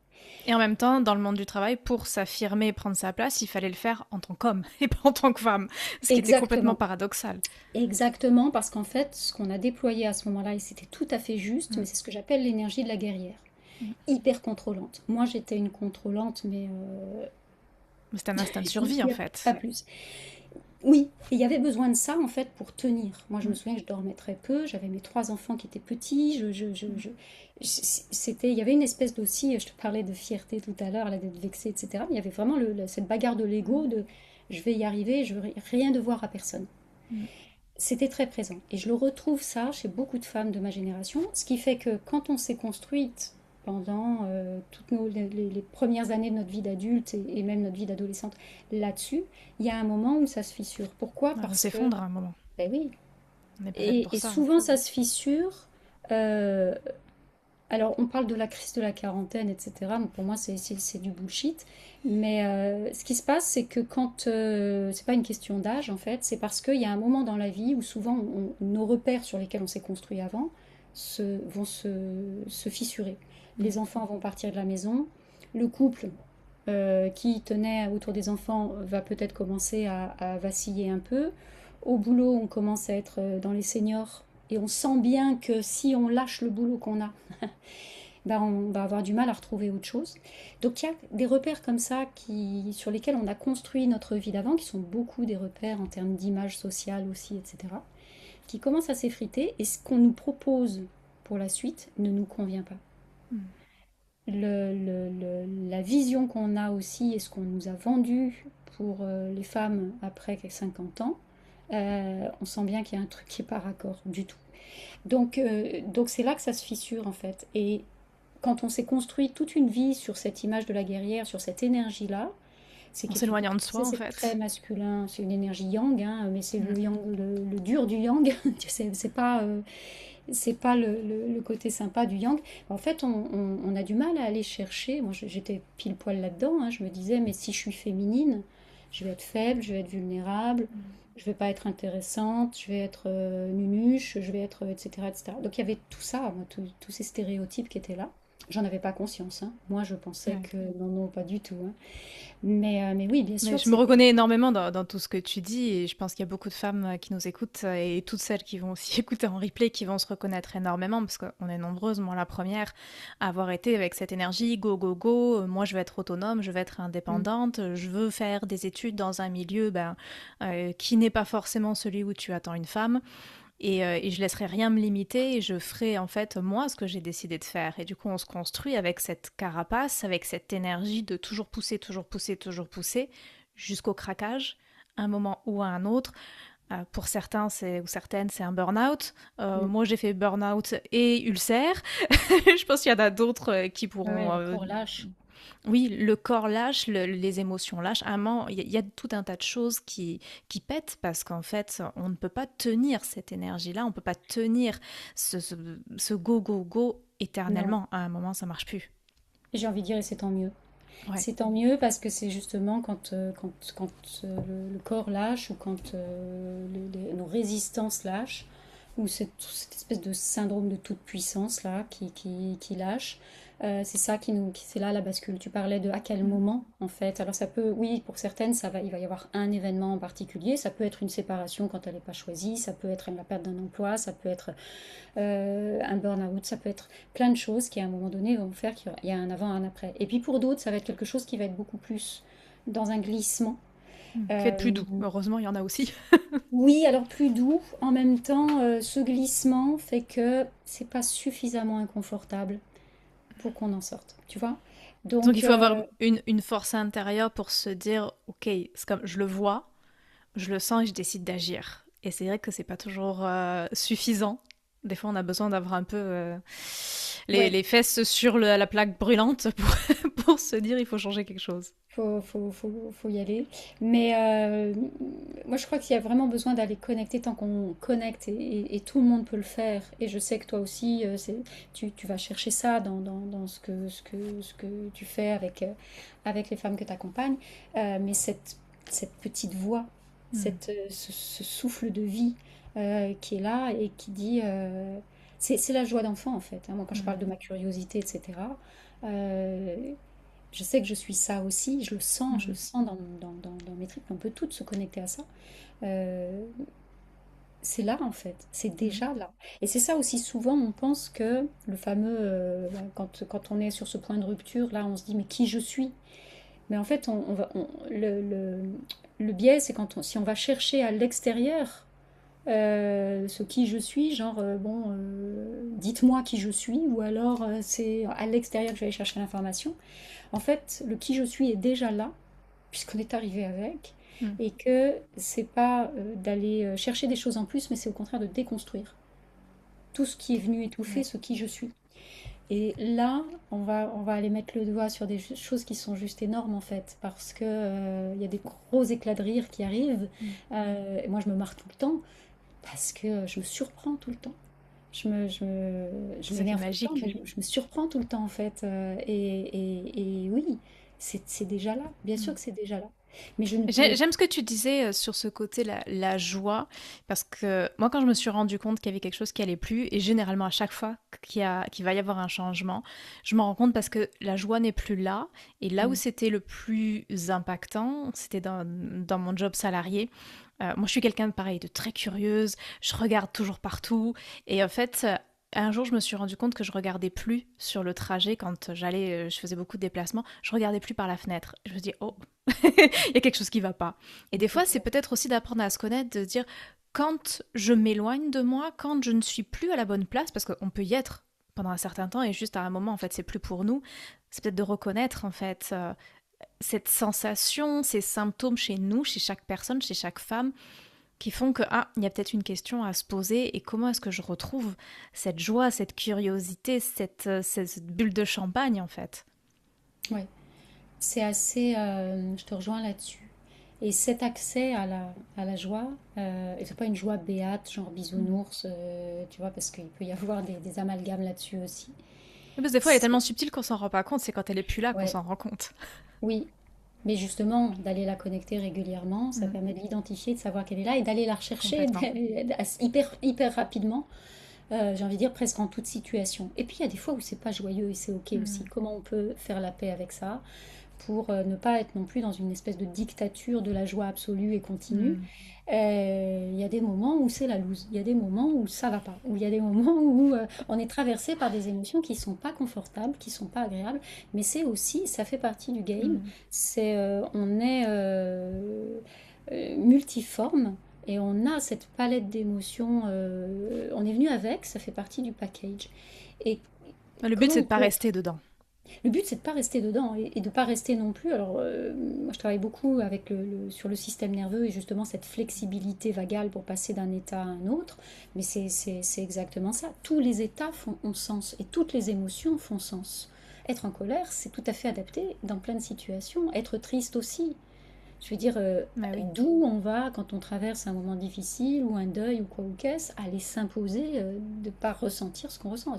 Et en même temps, dans le monde du travail, pour s'affirmer et prendre sa place, il fallait le faire en tant qu'homme et pas en tant que femme, ce qui était complètement Exactement. paradoxal. Exactement, parce qu'en fait, ce qu'on a déployé à ce moment-là, et c'était tout à fait juste, Mm. mais c'est ce que j'appelle l'énergie de la guerrière. Mm. Hyper contrôlante. Moi, j'étais une contrôlante, mais Mais c'est un instinct de il survie, en n'y a fait. pas plus. Oui, et il y avait besoin de ça, en fait, pour tenir. Moi, je me Mm. souviens que je dormais très peu, j'avais mes 3 enfants qui étaient petits, Mm. il y avait une espèce d'aussi, je te parlais de fierté tout à l'heure, là, d'être vexée, etc. Mais il y avait vraiment cette bagarre de l'ego de je vais y arriver, je veux rien devoir à personne. Mm. C'était très présent. Et je le retrouve ça chez beaucoup de femmes de ma génération, ce qui fait que quand on s'est construite pendant toutes les premières années de notre vie d'adulte et même notre vie d'adolescente là-dessus, il y a un moment où ça se fissure. Pourquoi? Alors, on Parce que, s'effondre à un moment. ben oui, On n'est pas fait pour et ça. souvent ça se fissure. euh, alors on parle de la crise de la quarantaine, etc. Donc pour moi c'est du bullshit. Mais ce qui se passe, c'est que c'est pas une question d'âge en fait, c'est parce qu'il y a un moment dans la vie où souvent nos repères sur lesquels on s'est construit avant vont se fissurer. Mm. Les enfants vont partir de la maison, le couple qui tenait autour des enfants va peut-être commencer à vaciller un peu. Au boulot, on commence à être dans les seniors et on sent bien que si on lâche le boulot qu'on a, ben on va avoir du mal à retrouver autre chose. Donc il y a des repères comme ça sur lesquels on a construit notre vie d'avant, qui sont beaucoup des repères en termes d'image sociale aussi, etc., qui commencent à s'effriter et ce qu'on nous propose pour la suite ne nous convient pas. Mm. La vision qu'on a aussi et ce qu'on nous a vendu pour les femmes après 50 ans, on sent bien qu'il y a un truc qui n'est pas raccord du tout. Donc c'est là que ça se fissure en fait. Et quand on s'est construit toute une vie sur cette image de la guerrière, sur cette énergie-là, c'est En qu'effectivement, s'éloignant de soi, en c'est très fait. masculin, c'est une énergie yang, hein, mais c'est Mm. le, yang, le dur du yang, c'est pas le côté sympa du yang. En fait, on a du mal à aller chercher. Moi, j'étais pile poil là-dedans, hein. Je me disais, mais si je suis féminine, je vais être faible, je vais être vulnérable, je vais pas être intéressante, je vais être nunuche, je vais être, etc., etc. Donc il y avait tout ça, moi, tous ces stéréotypes qui étaient là. J'en avais pas conscience, hein. Moi, je pensais Ouais. que non, non, pas du tout, hein. Mais oui, bien Mais sûr, je me c'était. reconnais énormément dans tout ce que tu dis et je pense qu'il y a beaucoup de femmes qui nous écoutent et toutes celles qui vont aussi écouter en replay qui vont se reconnaître énormément parce qu'on est nombreuses, moi la première, à avoir été avec cette énergie go go go, moi je veux être autonome, je veux être Mm. indépendante, je veux faire des études dans un milieu qui n'est pas forcément celui où tu attends une femme. Et je laisserai rien me limiter et je ferai en fait moi ce que j'ai décidé de faire. Et du coup, on se construit avec cette carapace, avec cette énergie de toujours pousser, toujours pousser, toujours pousser jusqu'au craquage, un moment ou à un autre. Pour certains ou certaines, c'est un burn-out. Mm. Moi, j'ai fait burn-out et ulcère. Je pense qu'il y en a d'autres qui Ouais, ouais, pourront le corps lâche. oui, le corps lâche, les émotions lâchent. À un moment, il y a tout un tas de choses qui pètent parce qu'en fait, on ne peut pas tenir cette énergie-là, on ne peut pas tenir ce go, go, go Non. éternellement. À un moment, ça marche plus. Et j'ai envie de dire, et c'est tant mieux. Ouais. C'est tant mieux parce que c'est justement quand le corps lâche ou quand nos résistances lâchent, ou cette espèce de syndrome de toute puissance là qui lâche, c'est ça c'est là la bascule. Tu parlais de à quel Mm. moment en fait. Alors ça peut, oui, pour certaines, il va y avoir un événement en particulier. Ça peut être une séparation quand elle n'est pas choisie, ça peut être la perte d'un emploi, ça peut être un burn-out, ça peut être plein de choses qui à un moment donné vont faire qu'il y a un avant, un après. Et puis pour d'autres, ça va être quelque chose qui va être beaucoup plus dans un glissement. Qui va être plus Euh, doux. Heureusement, il y en a aussi. oui, alors plus doux. En même temps, ce glissement fait que c'est pas suffisamment inconfortable pour qu'on en sorte, tu vois. Donc il Donc, faut avoir une force intérieure pour se dire, ok, c'est comme je le vois, je le sens et je décide d'agir. Et c'est vrai que c'est pas toujours suffisant. Des fois, on a besoin d'avoir un peu ouais, les fesses sur la plaque brûlante pour se dire il faut changer quelque chose. faut y aller. Mais moi, je crois qu'il y a vraiment besoin d'aller connecter tant qu'on connecte et tout le monde peut le faire. Et je sais que toi aussi, tu vas chercher ça dans ce que tu fais avec les femmes que tu accompagnes. Mais cette petite voix, Hmm. ce souffle de vie qui est là et qui dit. C'est la joie d'enfant en fait, hein. Moi, quand je parle Ouais. de ma curiosité, etc., je sais que je suis ça aussi, je le Mhm. sens dans mes tripes, on peut toutes se connecter à ça. Euh, c'est là en fait, c'est Mhm. déjà là. Et c'est ça aussi, souvent on pense que le fameux, quand on est sur ce point de rupture, là on se dit mais qui je suis? Mais en fait, le biais, c'est si on va chercher à l'extérieur ce qui je suis, genre, bon, dites-moi qui je suis, ou alors c'est à l'extérieur que je vais aller chercher l'information. En fait, le qui je suis est déjà là, puisqu'on est arrivé avec, Mhm. et que c'est pas d'aller chercher des choses en plus, mais c'est au contraire de déconstruire tout ce qui est venu étouffer Ouais. ce qui je suis. Et là, on va aller mettre le doigt sur des choses qui sont juste énormes en fait, parce que il y a des gros éclats de rire qui arrivent. Mhm. Et moi, je me marre tout le temps parce que je me surprends tout le temps. Je C'est ça qui est m'énerve tout le temps, mais magique. je me surprends tout le temps en fait. Et oui, c'est déjà là. Bien sûr Mhm. que c'est déjà là. Mais je ne pouvais. J'aime ce que tu disais sur ce côté, la joie, parce que moi, quand je me suis rendu compte qu'il y avait quelque chose qui allait plus, et généralement à chaque fois qu'il va y avoir un changement, je m'en rends compte parce que la joie n'est plus là, et là où Mm. c'était le plus impactant, c'était dans mon job salarié. Moi, je suis quelqu'un de pareil, de très curieuse, je regarde toujours partout, et en fait, un jour, je me suis rendu compte que je regardais plus sur le trajet quand je faisais beaucoup de déplacements, je regardais plus par la fenêtre. Je me dis, oh, il y a quelque chose qui va pas. Et des C'est fois, c'est clair. peut-être aussi d'apprendre à se connaître, de se dire quand je m'éloigne de moi, quand je ne suis plus à la bonne place, parce qu'on peut y être pendant un certain temps et juste à un moment, en fait, c'est plus pour nous. C'est peut-être de reconnaître, en fait, cette sensation, ces symptômes chez nous, chez chaque personne, chez chaque femme, qui font que, ah, il y a peut-être une question à se poser et comment est-ce que je retrouve cette joie, cette curiosité, cette bulle de champagne, en fait. Ouais. C'est assez. Je te rejoins là-dessus. Et cet accès à la joie, et c'est pas une joie béate, genre bisounours, tu vois, parce qu'il peut y avoir des amalgames là-dessus aussi. Parce que des fois, elle est tellement C'est- subtile qu'on s'en rend pas compte, c'est quand elle est plus là qu'on Ouais, s'en rend compte. oui, mais justement, d'aller la connecter régulièrement, ça Mm, permet de l'identifier, de savoir qu'elle est là et d'aller la rechercher complètement. hyper, hyper rapidement, j'ai envie de dire presque en toute situation. Et puis il y a des fois où c'est pas joyeux et c'est ok aussi. Mm, Comment on peut faire la paix avec ça pour ne pas être non plus dans une espèce de dictature de la joie absolue et continue. mm. Il y a des moments où c'est la loose, il y a des moments où ça va pas, où il y a des moments où on est traversé par des émotions qui sont pas confortables, qui sont pas agréables, mais c'est aussi, ça fait partie du game. Mm. On est multiforme et on a cette palette d'émotions. On est venu avec, ça fait partie du package. Et Le but, comment c'est on de pas peut rester dedans. le but, c'est de pas rester dedans et de pas rester non plus. Alors, moi, je travaille beaucoup avec sur le système nerveux et justement cette flexibilité vagale pour passer d'un état à un autre. Mais c'est exactement ça. Tous les états ont sens et toutes les émotions font sens. Être en colère, c'est tout à fait adapté dans plein de situations. Être triste aussi. Je veux dire, Bah oui. d'où on va quand on traverse un moment difficile ou un deuil ou quoi ou qu'est-ce, aller s'imposer de ne pas ressentir ce qu'on ressent.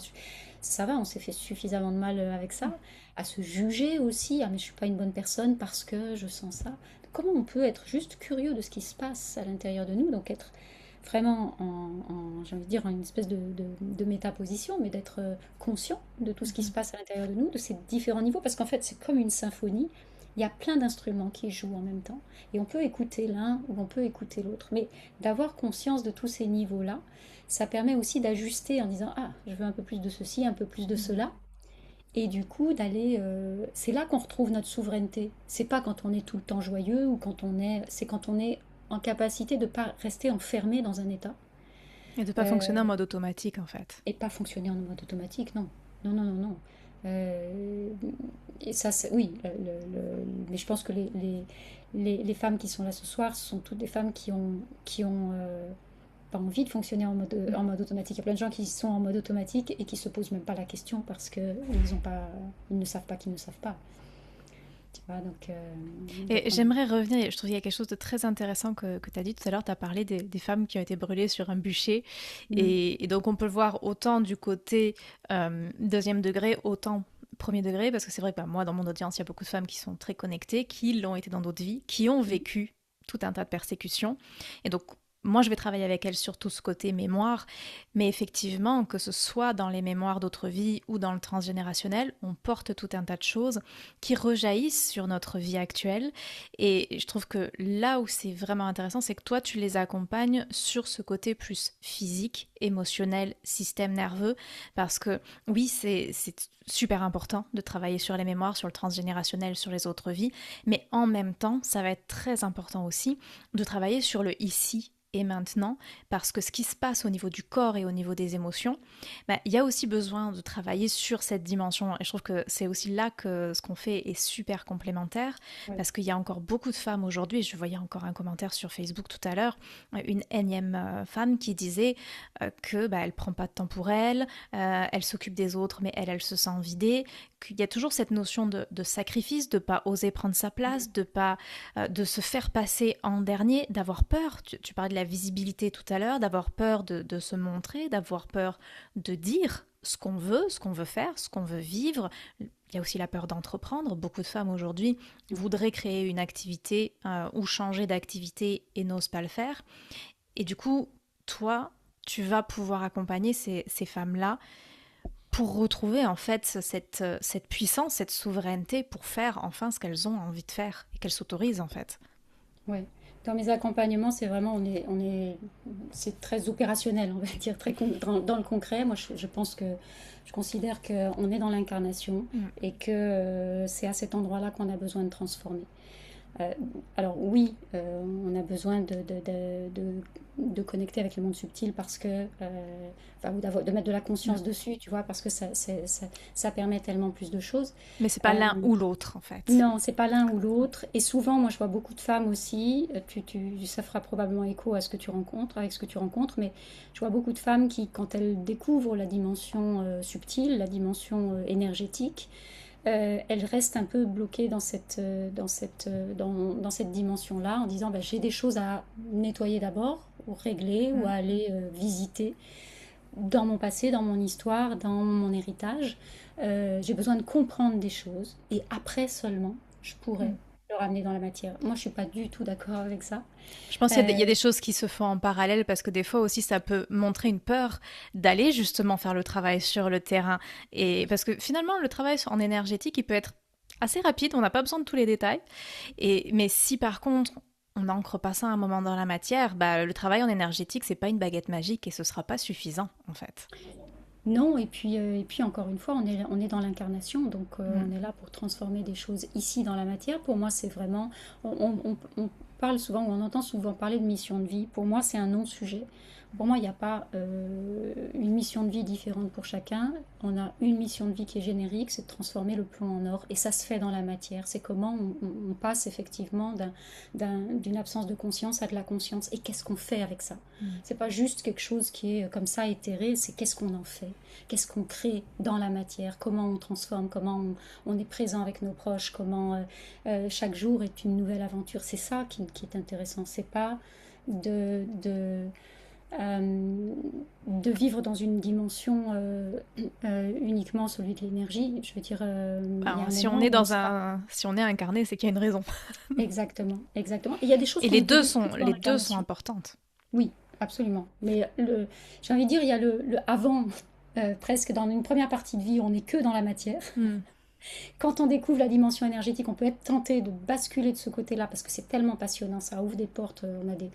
Ça va, on s'est fait suffisamment de mal avec ça, à se juger aussi. Ah, mais je suis pas une bonne personne parce que je sens ça. Comment on peut être juste curieux de ce qui se passe à l'intérieur de nous, donc être vraiment j'ai envie de dire, en une espèce de métaposition, mais d'être conscient de tout ce qui se Mhm. passe à l'intérieur de nous, de ces différents niveaux, parce qu'en fait, c'est comme une symphonie. Il y a plein d'instruments qui jouent en même temps, et on peut écouter l'un ou on peut écouter l'autre. Mais d'avoir conscience de tous ces niveaux-là, ça permet aussi d'ajuster en disant, ah, je veux un peu plus de ceci, un peu plus de Mhm. cela. Et du coup, d'aller, c'est là qu'on retrouve notre souveraineté. C'est pas quand on est tout le temps joyeux ou c'est quand on est en capacité de pas rester enfermé dans un état Et de pas fonctionner en euh, mode automatique, en fait. et pas fonctionner en mode automatique. Non, non, non, non, non. Euh, et ça, oui. Mais je pense que les femmes qui sont là ce soir sont toutes des femmes qui ont pas envie de fonctionner en Mm. mode automatique. Il y a plein de gens qui sont en mode automatique et qui se posent même pas la question parce que ils ne savent pas qu'ils ne savent pas. Tu vois, donc Et j'aimerais revenir, je trouve qu'il y a quelque chose de très intéressant que tu as dit tout à l'heure, tu as parlé des femmes qui ont été brûlées sur un bûcher, Mm. et donc on peut le voir autant du côté deuxième degré, autant premier degré, parce que c'est vrai que bah, moi, dans mon audience, il y a beaucoup de femmes qui sont très connectées, qui l'ont été dans d'autres vies, qui ont Mm. vécu tout un tas de persécutions, et donc moi, je vais travailler avec elles sur tout ce côté mémoire, mais effectivement, que ce soit dans les mémoires d'autres vies ou dans le transgénérationnel, on porte tout un tas de choses qui rejaillissent sur notre vie actuelle. Et je trouve que là où c'est vraiment intéressant, c'est que toi, tu les accompagnes sur ce côté plus physique, émotionnel, système nerveux, parce que oui, c'est super important de travailler sur les mémoires, sur le transgénérationnel, sur les autres vies, mais en même temps, ça va être très important aussi de travailler sur le ici et maintenant, parce que ce qui se passe au niveau du corps et au niveau des émotions, bah, il y a aussi besoin de travailler sur cette dimension. Et je trouve que c'est aussi là que ce qu'on fait est super complémentaire, Ouais. parce qu'il y a encore beaucoup de femmes aujourd'hui, je voyais encore un commentaire sur Facebook tout à l'heure, une énième femme qui disait que bah, elle prend pas de temps pour elle, elle s'occupe des autres, mais elle se sent vidée, qu'il y a toujours cette notion de sacrifice, de pas oser prendre sa place, de pas de se faire passer en dernier, d'avoir peur. Tu parlais de la visibilité tout à l'heure, d'avoir peur de se montrer, d'avoir peur de dire ce qu'on veut faire, ce qu'on veut vivre. Il y a aussi la peur d'entreprendre. Beaucoup de femmes aujourd'hui voudraient créer une activité ou changer d'activité et n'osent pas le faire. Et du coup, toi, tu vas pouvoir accompagner ces femmes-là pour retrouver en fait cette puissance, cette souveraineté pour faire enfin ce qu'elles ont envie de faire et qu'elles s'autorisent en fait. Ouais. Dans mes accompagnements, c'est vraiment, c'est très opérationnel, on va dire, dans le concret. Moi, je pense que, je considère qu'on est dans l'incarnation Mm. et que c'est à cet endroit-là qu'on a besoin de transformer. Euh, alors oui, on a besoin de connecter avec le monde subtil parce que, enfin, ou de mettre de la Mm. conscience dessus, tu vois, parce que ça permet tellement plus de choses. Mais c'est pas Euh, l'un ou l'autre en fait. non, c'est pas l'un ou l'autre. Et souvent, moi, je vois beaucoup de femmes aussi. Ça fera probablement écho à ce que tu rencontres, avec ce que tu rencontres, mais je vois beaucoup de femmes qui, quand elles découvrent la dimension subtile, la dimension énergétique, elles restent un peu bloquées dans cette dimension-là, en disant, bah, j'ai des choses à nettoyer d'abord, ou régler, ou Mm. à aller visiter dans mon passé, dans mon histoire, dans mon héritage. J'ai besoin de comprendre des choses et après seulement, je pourrais Mm. le ramener dans la matière. Moi, je suis pas du tout d'accord avec ça. Je pense qu'il y a il y a Euh, des choses qui se font en parallèle parce que des fois aussi ça peut montrer une peur d'aller justement faire le travail sur le terrain. Et parce que finalement le travail en énergétique il peut être assez rapide, on n'a pas besoin de tous les détails. Mais si par contre on n'ancre pas ça un moment dans la matière, bah, le travail en énergétique c'est pas une baguette magique et ce sera pas suffisant en fait. non, et puis encore une fois, on est dans l'incarnation, donc Mm. on est là pour transformer des choses ici dans la matière. Pour moi, c'est vraiment, on parle souvent, ou on entend souvent parler de mission de vie. Pour moi, c'est un non-sujet. Pour moi, il n'y a pas une mission de vie différente pour chacun. On a une mission de vie qui est générique, c'est de transformer le plomb en or. Et ça se fait dans la matière. C'est comment on passe effectivement d'une absence de conscience à de la conscience. Et qu'est-ce qu'on fait avec ça? Mm. C'est pas juste quelque chose qui est comme ça éthéré, c'est qu'est-ce qu'on en fait? Qu'est-ce qu'on crée dans la matière? Comment on transforme? Comment on est présent avec nos proches? Comment chaque jour est une nouvelle aventure? C'est ça qui est intéressant. C'est pas de, de, euh, de vivre dans une dimension uniquement celui de l'énergie. Je veux dire, il y a Enfin, un si on moment est où on dans sera si on est incarné, c'est qu'il y a une raison. exactement, exactement. Et il y a des choses Et qu'on ne peut vivre que dans les deux sont l'incarnation. importantes. Oui, absolument. Mais j'ai envie de dire, il y a le avant, presque dans une première partie de vie, on n'est que dans la matière. Mm. Quand on découvre la dimension énergétique, on peut être tenté de basculer de ce côté-là parce que c'est tellement passionnant, ça ouvre des portes, on a des...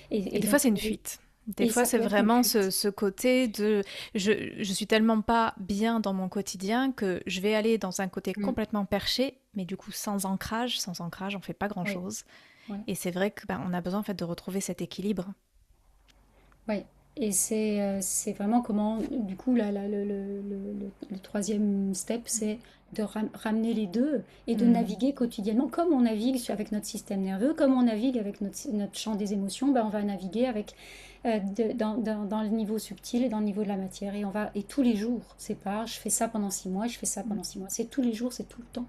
Et Et des fois, donc, c'est une fuite. Des et fois, ça c'est peut être une vraiment fuite. ce côté de je suis tellement pas bien dans mon quotidien que je vais aller dans un côté Mm. complètement perché, mais du coup sans ancrage, on fait pas Oui, grand-chose. oui, Et c'est vrai que ben, on a besoin en fait de retrouver cet équilibre. oui. Et c'est vraiment comment, du coup, le troisième step, c'est de ramener les deux et de Mm. naviguer quotidiennement comme on navigue avec notre système nerveux, comme on navigue avec notre champ des émotions, ben on va naviguer avec, dans le niveau subtil et dans le niveau de la matière. Et tous les jours, c'est pas je fais ça pendant 6 mois, je fais ça pendant 6 mois. C'est tous les jours, c'est tout le temps.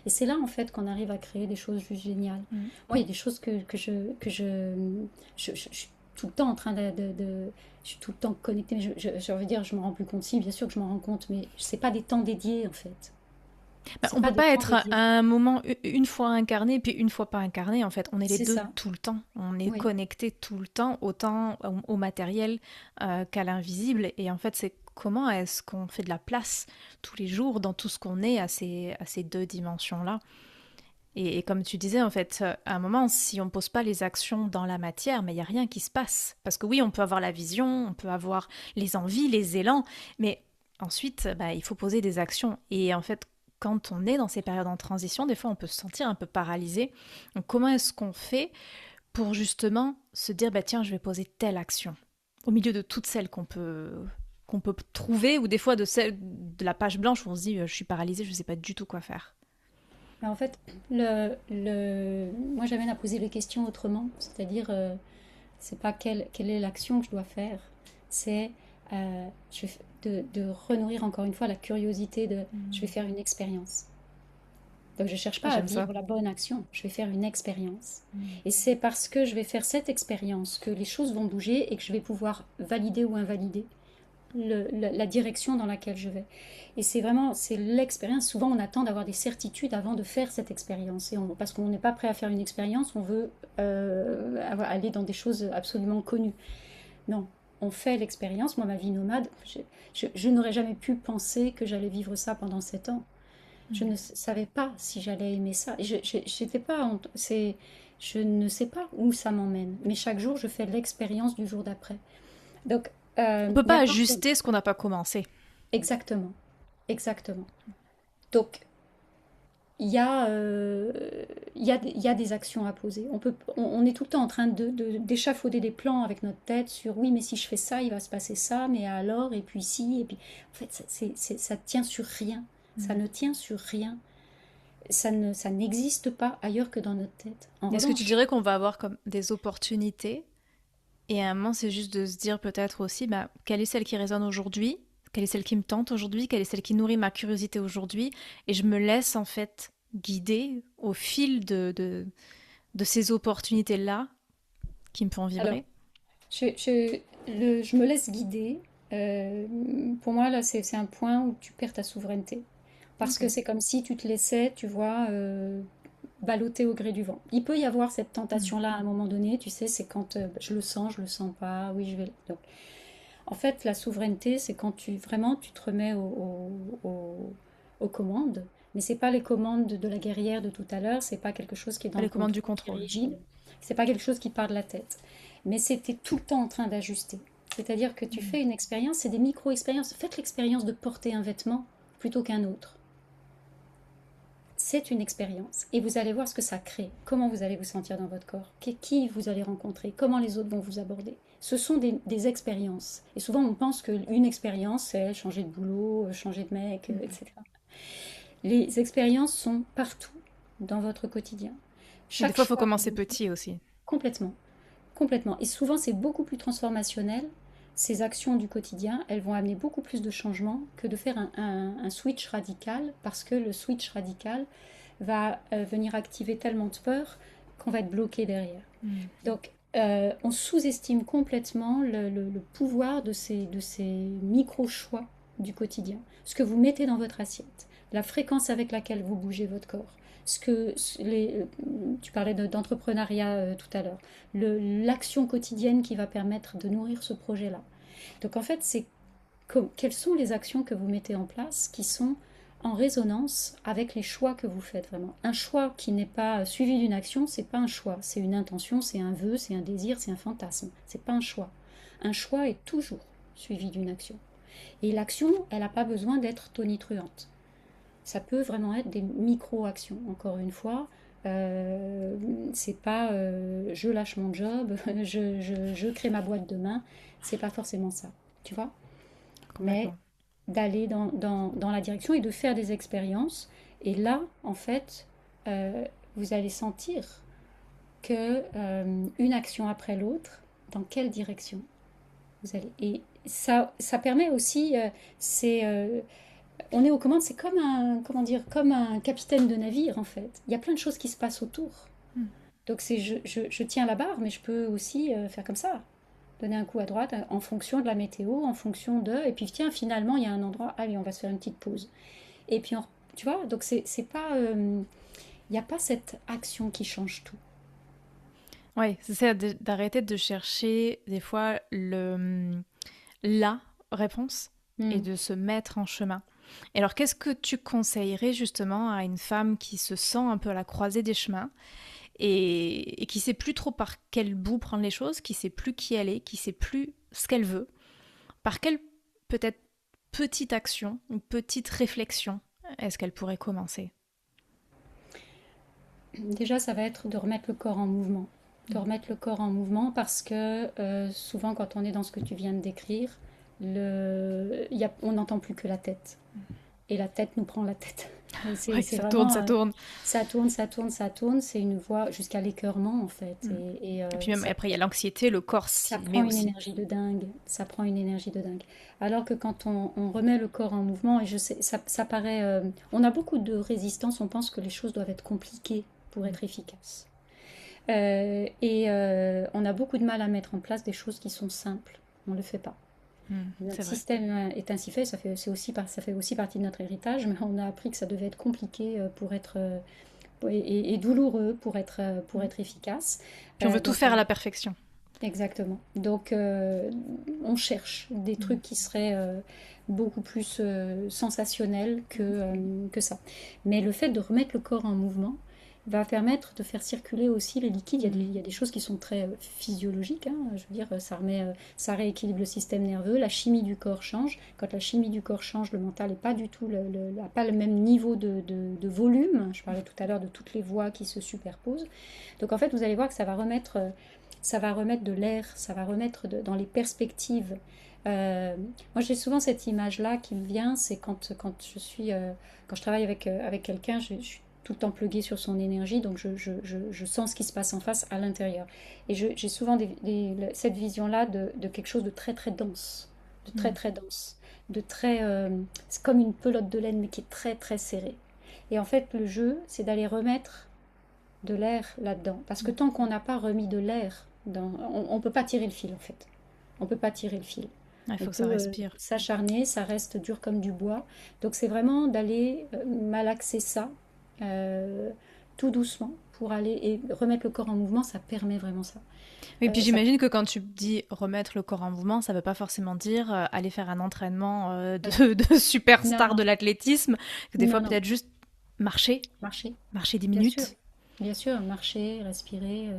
Et c'est là, en fait, qu'on arrive à créer des choses juste géniales. Mm. Moi, il y a des choses je suis tout le temps en train je suis tout le temps connectée. Mais je veux dire, je me rends plus compte. Si, bien sûr que je m'en rends compte, mais c'est pas des temps dédiés, en fait. Ben, C'est on pas peut des pas temps être à dédiés. un moment une fois incarné puis une fois pas incarné. En fait, on est les C'est deux ça. tout le temps. On est Oui. connecté tout le temps, autant au matériel qu'à l'invisible. Et en fait, c'est comment est-ce qu'on fait de la place tous les jours dans tout ce qu'on est à ces deux dimensions-là. Et comme tu disais, en fait, à un moment, si on pose pas les actions dans la matière, mais il y a rien qui se passe. Parce que oui, on peut avoir la vision, on peut avoir les envies, les élans, mais ensuite, bah, il faut poser des actions. Et en fait, quand on est dans ces périodes en transition, des fois, on peut se sentir un peu paralysé. Donc, comment est-ce qu'on fait pour justement se dire, bah, tiens, je vais poser telle action au milieu de toutes celles qu'on peut trouver, ou des fois de celle de la page blanche où on se dit, je suis paralysée, je ne sais pas du tout quoi faire. Mais en fait, moi, j'amène à poser les questions autrement. C'est-à-dire, c'est pas quelle est l'action que je dois faire. C'est de renourrir encore une fois la curiosité de je vais Mm. faire une expérience. Donc je cherche Ah, pas à j'aime ça. vivre la bonne action, je vais faire une expérience. Mm. Et c'est parce que je vais faire cette expérience que les choses vont bouger et que je vais pouvoir valider ou invalider la direction dans laquelle je vais. Et c'est l'expérience. Souvent, on attend d'avoir des certitudes avant de faire cette expérience. Parce qu'on n'est pas prêt à faire une expérience, on veut aller dans des choses absolument connues. Non, on fait l'expérience. Moi, ma vie nomade, je n'aurais jamais pu penser que j'allais vivre ça pendant 7 ans. Je ne savais pas si j'allais aimer ça. Et j'étais pas, je ne sais pas où ça m'emmène. Mais chaque jour, je fais l'expérience du jour d'après. Donc, On peut il n'y pas a pas ajuster ce qu'on n'a pas commencé. exactement, exactement. Donc, il y a, il y a des actions à poser. On est tout le temps en train d'échafauder des plans avec notre tête sur oui, mais si je fais ça, il va se passer ça, mais alors, et puis si, et puis. En fait, ça tient sur rien. Ça ne tient sur rien. Ça n'existe pas ailleurs que dans notre tête. En Est-ce que tu revanche, dirais qu'on va avoir comme des opportunités et à un moment c'est juste de se dire peut-être aussi bah, quelle est celle qui résonne aujourd'hui, quelle est celle qui me tente aujourd'hui, quelle est celle qui nourrit ma curiosité aujourd'hui et je me laisse en fait guider au fil de ces opportunités-là qui me font alors, vibrer. je me laisse guider. Pour moi, là, c'est un point où tu perds ta souveraineté. Parce Ok. que c'est comme si tu te laissais, tu vois, balloter au gré du vent. Il peut y avoir cette Mm. tentation-là à un moment donné, tu sais, c'est quand je le sens pas, oui, je vais. Donc, en fait, la souveraineté, c'est quand tu te remets aux commandes. Mais c'est pas les commandes de la guerrière de tout à l'heure, c'est pas quelque chose qui est Pas dans le les commandes du contrôle, qui est contrôle. rigide, c'est pas quelque chose qui part de la tête. Mais c'était tout le temps en train d'ajuster. C'est-à-dire que tu Mm. fais une expérience, c'est des micro-expériences. Faites l'expérience de porter un vêtement plutôt qu'un autre. C'est une expérience et vous allez voir ce que ça crée, comment vous allez vous sentir dans votre corps, qui vous allez rencontrer, comment les autres vont vous aborder. Ce sont des expériences. Et souvent on pense qu'une expérience, c'est changer de boulot, changer de mec, etc. Les expériences sont partout dans votre quotidien. Et des Chaque fois, il faut choix que commencer vous faites, petit aussi. complètement, complètement. Et souvent c'est beaucoup plus transformationnel. Ces actions du quotidien, elles vont amener beaucoup plus de changements que de faire un switch radical, parce que le switch radical va venir activer tellement de peur qu'on va être bloqué derrière. Mm. Donc, on sous-estime complètement le pouvoir de ces micro-choix du quotidien. Ce que vous mettez dans votre assiette, la fréquence avec laquelle vous bougez votre corps, tu parlais d'entrepreneuriat tout à l'heure, l'action quotidienne qui va permettre de nourrir ce projet-là. Donc en fait, quelles sont les actions que vous mettez en place qui sont en résonance avec les choix que vous faites vraiment. Un choix qui n'est pas suivi d'une action, c'est pas un choix, c'est une intention, c'est un vœu, c'est un désir, c'est un fantasme. C'est pas un choix. Un choix est toujours suivi d'une action. Et l'action, elle n'a pas besoin d'être tonitruante. Ça peut vraiment être des micro-actions. Encore une fois, c'est pas je lâche mon job, je crée ma boîte demain. C'est pas forcément ça, tu vois. Mais Complètement. d'aller dans la direction et de faire des expériences. Et là, en fait, vous allez sentir que une action après l'autre, dans quelle direction vous allez. Et ça permet aussi, on est aux commandes, c'est comme un, comment dire, comme un capitaine de navire en fait. Il y a plein de choses qui se passent autour. Mm. Donc c'est je tiens la barre, mais je peux aussi faire comme ça. Donner un coup à droite en fonction de la météo, en fonction de. Et puis tiens, finalement, il y a un endroit, allez, on va se faire une petite pause. Et puis, tu vois, donc c'est pas. Il n'y a pas cette action qui change tout. Ouais, c'est ça, d'arrêter de chercher des fois la réponse et Hmm. de se mettre en chemin. Et alors, qu'est-ce que tu conseillerais justement à une femme qui se sent un peu à la croisée des chemins et qui sait plus trop par quel bout prendre les choses, qui sait plus qui elle est, qui sait plus ce qu'elle veut, par quelle peut-être petite action, une petite réflexion est-ce qu'elle pourrait commencer? Déjà, ça va être de remettre le corps en mouvement. De remettre le corps en mouvement parce que souvent, quand on est dans ce que tu viens de décrire, on n'entend plus que la tête. Et la tête nous prend la tête. Et Oui, c'est ça tourne, vraiment, ça tourne. ça tourne, ça tourne, ça tourne. C'est une voie jusqu'à l'écœurement en fait. Mm. Et puis même Ça, après, il y a l'anxiété, le corps ça s'y met prend une aussi. énergie de dingue. Ça prend une énergie de dingue. Alors que quand on remet le corps en mouvement, et je sais, ça paraît, on a beaucoup de résistance. On pense que les choses doivent être compliquées pour être efficaces. On a beaucoup de mal à mettre en place des choses qui sont simples. On ne le fait pas. C'est Notre vrai. système est ainsi fait, ça fait aussi partie de notre héritage, mais on a appris que ça devait être compliqué pour être, et douloureux pour Mm. être efficace. Puis on veut tout Donc faire à la perfection. exactement. Donc, on cherche des Mm. trucs qui seraient beaucoup plus sensationnels que ça. Mais le fait de remettre le corps en mouvement va permettre de faire circuler aussi les liquides. Il y a des choses qui sont très physiologiques, hein. Je veux dire, ça rééquilibre le système nerveux, la chimie du corps change. Quand la chimie du corps change, le mental n'est pas du tout a pas le même niveau de volume. Je parlais tout à l'heure de toutes les voies qui se superposent. Donc en fait, vous allez voir que ça va remettre de l'air, ça va remettre dans les perspectives. Moi, j'ai souvent cette image-là qui me vient, c'est quand je travaille avec quelqu'un, je suis tout le temps pluguée sur son énergie, donc je sens ce qui se passe en face à l'intérieur. Et j'ai souvent cette vision-là de quelque chose de très très dense, de très Mm. très dense, de très, c'est comme une pelote de laine mais qui est très très serrée. Et en fait, le jeu, c'est d'aller remettre de l'air là-dedans. Parce que tant qu'on n'a pas remis de l'air, on ne peut pas tirer le fil en fait. On ne peut pas tirer le fil. Il On faut que ça peut respire. s'acharner, ça reste dur comme du bois. Donc c'est vraiment d'aller malaxer ça euh, tout doucement pour aller et remettre le corps en mouvement, ça permet vraiment ça. Et puis Ça j'imagine que quand tu dis remettre le corps en mouvement, ça ne veut pas forcément dire aller faire un entraînement de non, superstar de non, l'athlétisme. Des fois non, non, peut-être juste marcher, marcher, marcher 10 bien sûr. minutes. Bien sûr, marcher, respirer,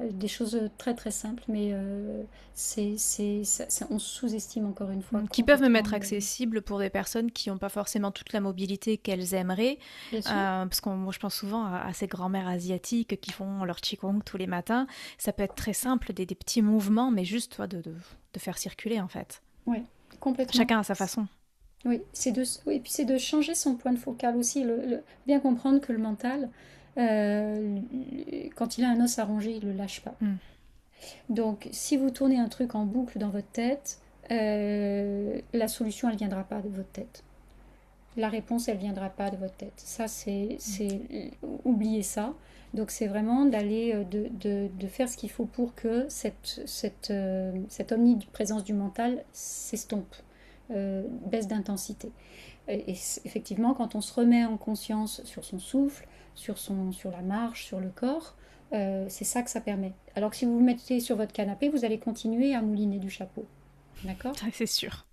des choses très très simples, mais on sous-estime encore une fois Qui peuvent me complètement mettre accessibles pour des personnes qui n'ont pas forcément toute la mobilité qu'elles aimeraient. bien sûr. Parce que moi, je pense souvent à ces grands-mères asiatiques qui font leur qigong tous les matins. Ça peut être très simple, des petits mouvements, mais juste toi, de faire circuler en fait. Oui, complètement. Chacun à sa façon. Oui, oui, et puis c'est de changer son point de focal aussi, bien comprendre que le mental, euh, quand il a un os à ronger, il ne le lâche pas. Mm. Donc, si vous tournez un truc en boucle dans votre tête, la solution, elle ne viendra pas de votre tête. La réponse, elle ne viendra pas de votre tête. Ça, oubliez ça. Donc, c'est vraiment d'aller, de faire ce qu'il faut pour que cette omniprésence du mental s'estompe, baisse d'intensité. Effectivement, quand on se remet en conscience sur son souffle, sur la marche, sur le corps, c'est ça que ça permet. Alors que si vous vous mettez sur votre canapé, vous allez continuer à mouliner du chapeau. D'accord. C'est sûr.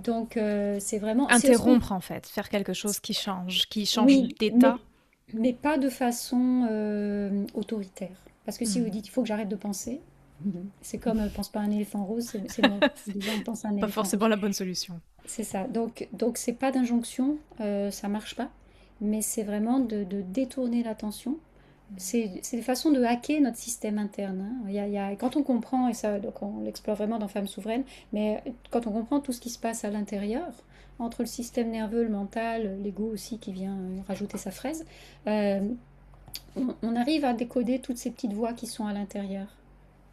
Donc, c'est vraiment. C'est ce qu'on Interrompre en fait, faire quelque chose qui change Oui, d'état. mais pas de façon autoritaire. Parce que si vous Mm. dites il faut que j'arrête de penser, c'est comme pense pas à un éléphant rose, c'est mort. C'est Déjà, on pense à un pas éléphant forcément rose. la bonne solution. C'est ça. Donc c'est pas d'injonction, ça marche pas. Mais c'est vraiment de détourner l'attention. C'est des façons de hacker notre système interne, hein. Quand on comprend, et ça, donc on l'explore vraiment dans Femmes souveraines, mais quand on comprend tout ce qui se passe à l'intérieur, entre le système nerveux, le mental, l'ego aussi qui vient rajouter sa fraise, euh, on arrive à décoder toutes ces petites voix qui sont à l'intérieur.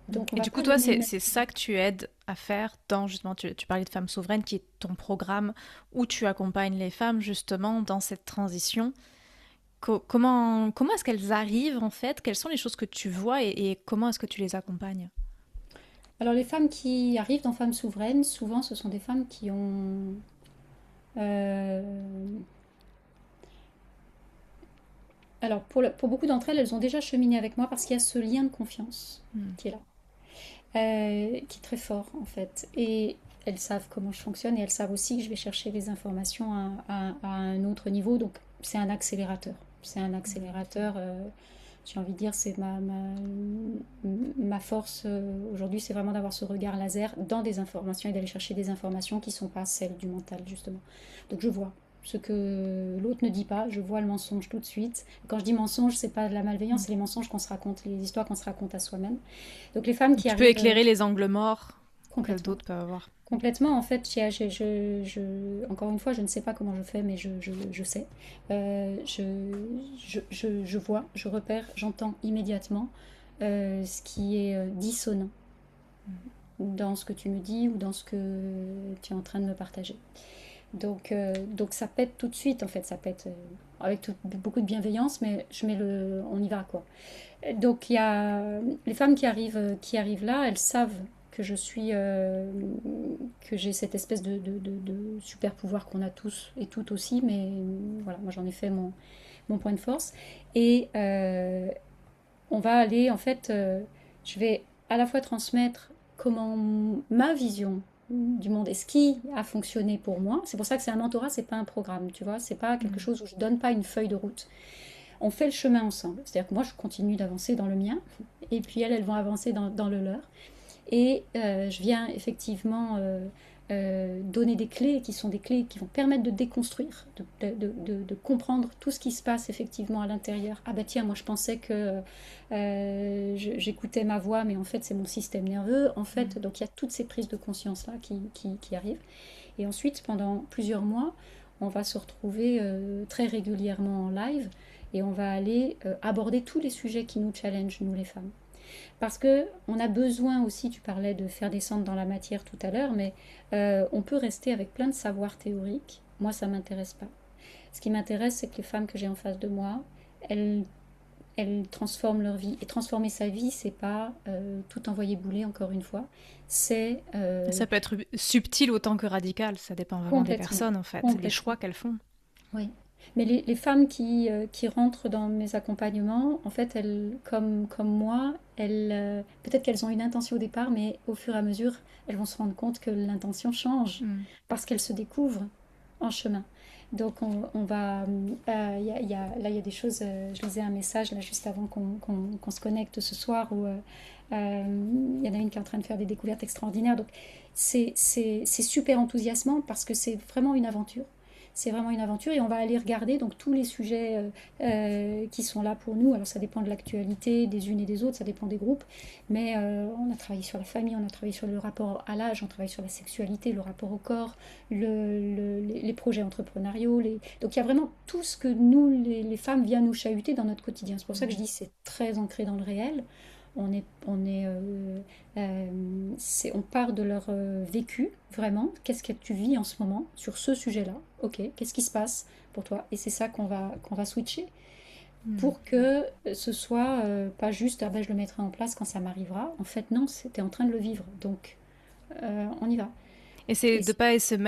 Donc on Et va du coup, pas toi, donner le c'est même. ça que tu aides à faire dans, justement, tu parlais de Femmes souveraines, qui est ton programme où tu accompagnes les femmes, justement, dans cette transition. Comment est-ce qu'elles arrivent, en fait? Quelles sont les choses que tu vois et comment est-ce que tu les accompagnes? Alors les femmes qui arrivent dans Femmes souveraines, souvent ce sont des femmes qui ont euh, alors pour beaucoup d'entre elles, elles ont déjà cheminé avec moi parce qu'il y a ce lien de confiance Hmm. qui est là, qui est très fort en fait. Et elles savent comment je fonctionne et elles savent aussi que je vais chercher les informations à un autre niveau. Donc c'est un accélérateur. C'est un accélérateur. J'ai envie de dire, c'est ma force aujourd'hui, c'est vraiment d'avoir ce regard laser dans des informations et d'aller chercher des informations qui ne sont pas celles du mental, justement. Donc je vois ce que l'autre ne dit pas, je vois le mensonge tout de suite. Quand je dis mensonge, c'est pas de la malveillance, c'est les mensonges qu'on se raconte, les histoires qu'on se raconte à soi-même. Donc les femmes Donc, qui tu peux arrivent éclairer les angles morts que complètement. d'autres peuvent avoir. Complètement, en fait, encore une fois, je ne sais pas comment je fais, mais je sais. Je vois, je repère, j'entends immédiatement ce qui est dissonant dans ce que tu me dis ou dans ce que tu es en train de me partager. Donc ça pète tout de suite, en fait, ça pète avec beaucoup de bienveillance, mais on y va, quoi. Donc il y a les femmes qui arrivent là, elles savent que que j'ai cette espèce de super pouvoir qu'on a tous et toutes aussi, mais voilà, moi j'en ai fait mon point de force. Et on va aller, en fait, je vais à la fois transmettre comment ma vision du monde et ce qui a fonctionné pour moi. C'est pour ça que c'est un mentorat, c'est pas un programme, tu vois, c'est pas quelque Mm. chose où je donne pas une feuille de route. On fait le chemin ensemble. C'est-à-dire que moi, je continue d'avancer dans le mien, et puis elles vont avancer dans le leur. Et je viens effectivement donner des clés qui sont des clés qui vont permettre de déconstruire, de comprendre tout ce qui se passe effectivement à l'intérieur. Ah bah tiens, moi je pensais que j'écoutais ma voix, mais en fait c'est mon système nerveux. En fait, Mm. donc il y a toutes ces prises de conscience-là qui arrivent. Et ensuite, pendant plusieurs mois, on va se retrouver très régulièrement en live et on va aller aborder tous les sujets qui nous challengent, nous les femmes. Parce que on a besoin aussi, tu parlais de faire descendre dans la matière tout à l'heure, mais on peut rester avec plein de savoirs théoriques. Moi, ça ne m'intéresse pas. Ce qui m'intéresse, c'est que les femmes que j'ai en face de moi, elles, elles transforment leur vie. Et transformer sa vie, c'est pas tout envoyer bouler, encore une fois. C'est Ça peut être subtil autant que radical, ça dépend vraiment des complètement, personnes en fait, les complètement. choix qu'elles font. Oui. Mais les femmes qui rentrent dans mes accompagnements, en fait, comme moi, peut-être qu'elles ont une intention au départ, mais au fur et à mesure, elles vont se rendre compte que l'intention change Mm. parce qu'elles se découvrent en chemin. Donc, on va. Là, il y a des choses. Je lisais un message là juste avant qu'on se connecte ce soir où il y en a une qui est en train de faire des découvertes extraordinaires. Donc, c'est super enthousiasmant parce que c'est vraiment une aventure. C'est vraiment une aventure et on va aller regarder donc tous les sujets qui sont là pour nous. Alors ça dépend de l'actualité des unes et des autres, ça dépend des groupes, mais on a travaillé sur la famille, on a travaillé sur le rapport à l'âge, on travaille sur la sexualité, le rapport au corps, les projets entrepreneuriaux. Donc il y a vraiment tout ce que nous, les femmes, vient nous chahuter dans notre quotidien. C'est pour ça que je dis que c'est très ancré dans le réel. On part de leur vécu, vraiment. Qu'est-ce que tu vis en ce moment sur ce sujet-là? Ok, qu'est-ce qui se passe pour toi? Et c'est ça qu'on va switcher Mm. pour que ce soit pas juste, ah ben, je le mettrai en place quand ça m'arrivera. En fait, non, c'était en train de le vivre. Donc, on y va. Et c'est Et de pas essayer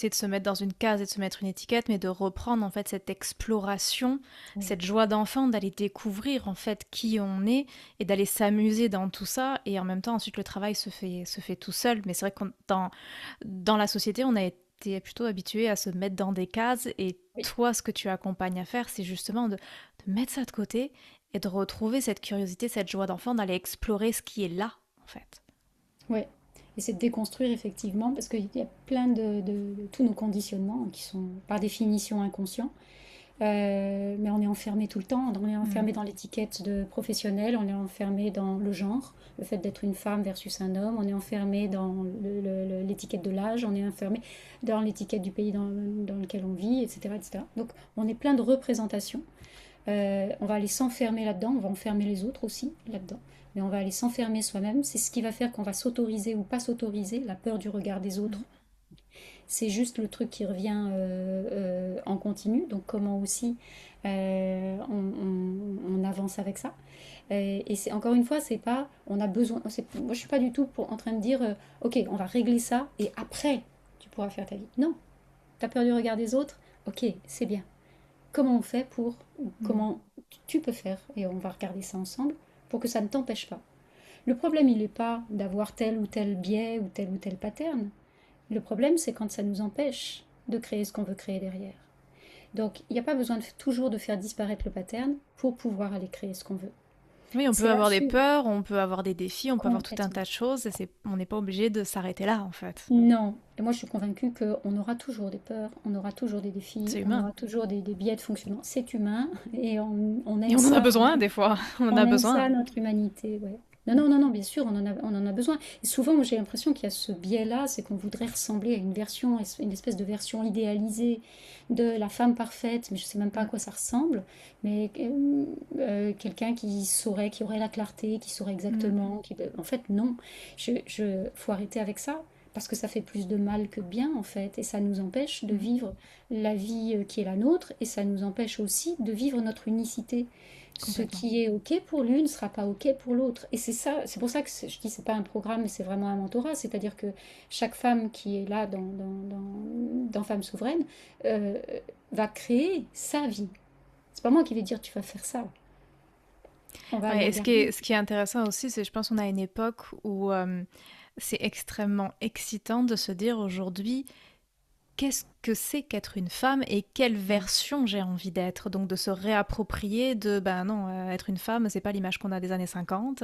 de se mettre dans une case et de se mettre une étiquette, mais de reprendre en fait cette exploration, oui, cette joie d'enfant, d'aller découvrir en fait qui on est et d'aller s'amuser dans tout ça. Et en même temps, ensuite, le travail se fait tout seul. Mais c'est vrai que dans la société, on a été plutôt habitué à se mettre dans des cases. Et oui, toi, ce que tu accompagnes à faire, c'est justement de mettre ça de côté et de retrouver cette curiosité, cette joie d'enfant, d'aller explorer ce qui est là, en fait. ouais. Et c'est de déconstruire effectivement, parce qu'il y a plein de tous nos conditionnements qui sont par définition inconscients. Mais on est enfermé tout le temps. On est Mm. enfermé dans l'étiquette de professionnel, on est enfermé dans le genre, le fait d'être une femme versus un homme, on est enfermé dans l'étiquette de l'âge, on est enfermé dans l'étiquette du pays dans lequel on vit, etc., etc. Donc on est plein de représentations. On va aller s'enfermer là-dedans, on va enfermer les autres aussi là-dedans. Mais on va aller s'enfermer soi-même. C'est ce qui va faire qu'on va s'autoriser ou pas s'autoriser la peur du regard des autres. Mm. C'est juste le truc qui revient en continu. Donc comment aussi on avance avec ça. Et c'est encore une fois, c'est pas, on a besoin. Moi, je suis pas du tout en train de dire, ok, on va régler ça et après tu pourras faire ta vie. Non, t'as peur du regard des autres. Ok, c'est bien. Comment on fait pour, Mm. comment tu peux faire et on va regarder ça ensemble pour que ça ne t'empêche pas. Le problème, il n'est pas d'avoir tel ou tel biais ou tel pattern. Le problème, c'est quand ça nous empêche de créer ce qu'on veut créer derrière. Donc, il n'y a pas besoin toujours de faire disparaître le pattern pour pouvoir aller créer ce qu'on veut. Oui, on C'est peut avoir des là-dessus, peurs, on peut avoir des défis, on peut avoir tout un complètement. tas de choses et on n'est pas obligé de s'arrêter là en fait. Non. Et moi, je suis convaincue qu'on aura toujours des peurs, on aura toujours des défis, C'est on humain. aura toujours des biais de fonctionnement. C'est humain et on Et aime on en a ça. besoin des fois, on en On a aime besoin. ça, notre humanité, ouais. Non, non, non, non, bien sûr, on en a besoin. Et souvent, moi, j'ai l'impression qu'il y a ce biais-là, c'est qu'on voudrait ressembler à une version, une espèce de version idéalisée de la femme parfaite, mais je sais même pas à Mm. quoi ça ressemble. Mais quelqu'un qui saurait, qui aurait la clarté, qui saurait Mm. exactement. En fait, non. Faut arrêter avec ça. parce que ça fait plus de mal que de bien en fait, et ça nous empêche de Mhm. vivre la vie qui est la nôtre, et ça nous empêche aussi de vivre notre unicité. Ce Complètement. qui est OK pour l'une ne sera pas OK pour l'autre. Et c'est ça, c'est pour ça que je dis c'est pas un programme, mais c'est vraiment un mentorat. C'est-à-dire que chaque femme qui est là dans Femme Souveraine euh, va créer sa vie. C'est pas moi qui vais dire tu vas faire ça. On va le Ouais, et regarder. ce qui est intéressant aussi, c'est je pense qu'on a une époque où c'est extrêmement excitant de se dire aujourd'hui qu'est-ce que c'est qu'être une femme et quelle version j'ai envie d'être. Donc de se réapproprier de ben non, être une femme, c'est pas l'image qu'on a des années 50,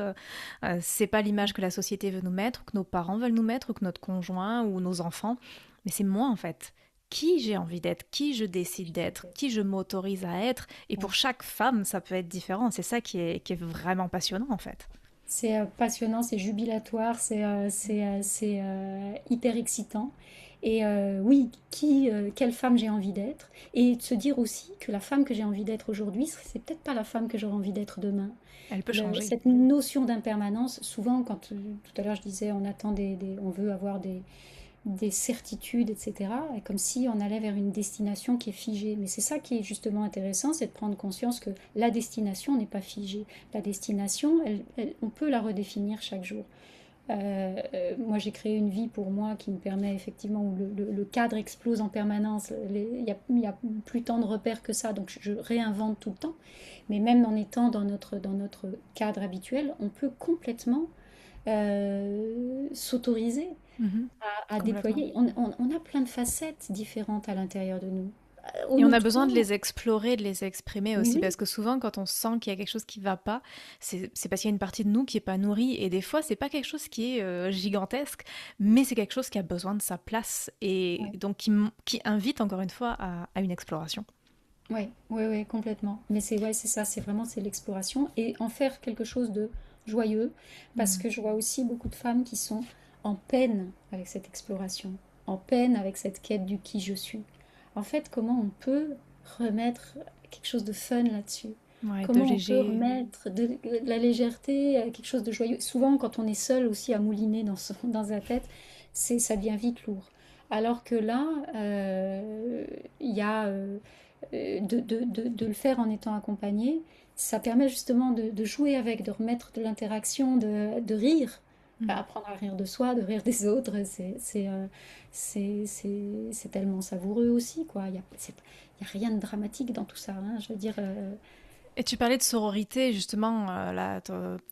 c'est pas l'image que la société veut nous mettre, ou que nos parents veulent nous mettre, ou que notre conjoint ou nos enfants, mais c'est moi en fait. Qui j'ai envie d'être, qui je décide d'être, qui je m'autorise à être. Et Ouais. pour chaque femme, ça peut être différent. C'est ça qui est vraiment passionnant en fait. C'est passionnant, c'est jubilatoire, c'est hyper excitant. Et oui, quelle femme j'ai envie d'être. Et de se dire aussi que la femme que j'ai envie d'être aujourd'hui, c'est peut-être pas la femme que j'aurai envie d'être demain. Elle peut changer. Cette notion d'impermanence, souvent, quand tout à l'heure je disais, on attend on veut avoir des certitudes, etc. Et comme si on allait vers une destination qui est figée. Mais c'est ça qui est justement intéressant, c'est de prendre conscience que la destination n'est pas figée. La destination, on peut la redéfinir chaque jour. Moi, j'ai créé une vie pour moi qui me permet effectivement, où le cadre explose en permanence. Il y a plus tant de repères que ça, donc je réinvente tout le temps. Mais même en étant dans notre cadre habituel, on peut complètement s'autoriser Mhm. à Complètement. déployer. On a plein de facettes différentes à l'intérieur de nous. On Et on nous a besoin de trouve. les explorer, de les exprimer Oui, aussi, oui, parce que souvent, quand on sent qu'il y a quelque chose qui va pas, c'est parce qu'il y a une partie de nous qui est pas nourrie. Et des fois, c'est pas quelque chose qui est gigantesque, mais c'est quelque chose qui a besoin de sa place et ouais, donc qui invite encore une fois à une exploration. ouais, ouais, ouais, complètement. Mais ouais, c'est ça, c'est l'exploration et en faire quelque chose de joyeux, parce Mm. que je vois aussi beaucoup de femmes qui sont en peine avec cette exploration, en peine avec cette quête du qui je suis. En fait, comment on peut remettre quelque chose de fun là-dessus? Ouais, de Comment on peut léger. remettre de la légèreté, quelque chose de joyeux? Souvent, quand on est seul aussi à mouliner dans sa tête, ça devient vite lourd. Alors que là, il y a de le faire en étant accompagné, ça permet justement de jouer avec, de remettre de l'interaction, de rire, Mm. apprendre à rire de soi, de rire des autres. C'est tellement savoureux aussi, quoi. Il y a rien de dramatique dans tout ça, hein. Je veux dire, Et tu parlais de sororité, justement,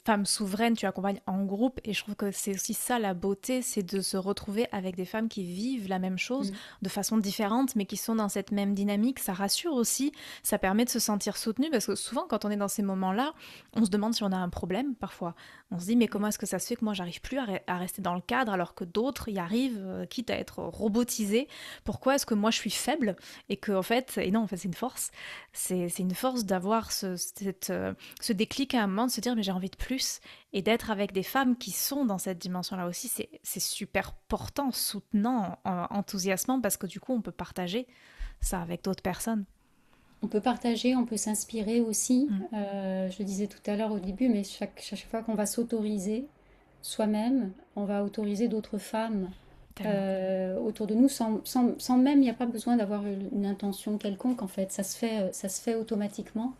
femme souveraine, tu accompagnes en groupe, et je trouve que c'est aussi ça la beauté, c'est de se retrouver avec des femmes qui vivent la même chose mm, de façon différente, mais qui sont dans cette même dynamique. Ça rassure aussi, ça permet de se sentir soutenu, parce que souvent, quand on est dans ces moments-là, on se demande si on a un problème, parfois. On se dit, mais comment est-ce que ça se fait que moi, j'arrive plus à rester dans le cadre, alors que d'autres y arrivent, quitte à être robotisés. Pourquoi est-ce que moi, je suis faible, et que, en fait, et non, en fait, c'est une force. C'est une force d'avoir ce déclic à un moment, de se dire mais j'ai envie de plus, et d'être avec des femmes qui sont dans cette dimension-là aussi, c'est super portant, soutenant, enthousiasmant, parce que du coup on peut partager ça avec d'autres personnes. on peut partager, on peut s'inspirer aussi. Mm. Je le disais tout à l'heure au début, mais chaque fois qu'on va s'autoriser soi-même, on va autoriser d'autres femmes Tellement. autour de nous sans même, il n'y a pas besoin d'avoir une intention quelconque en fait, ça se fait automatiquement.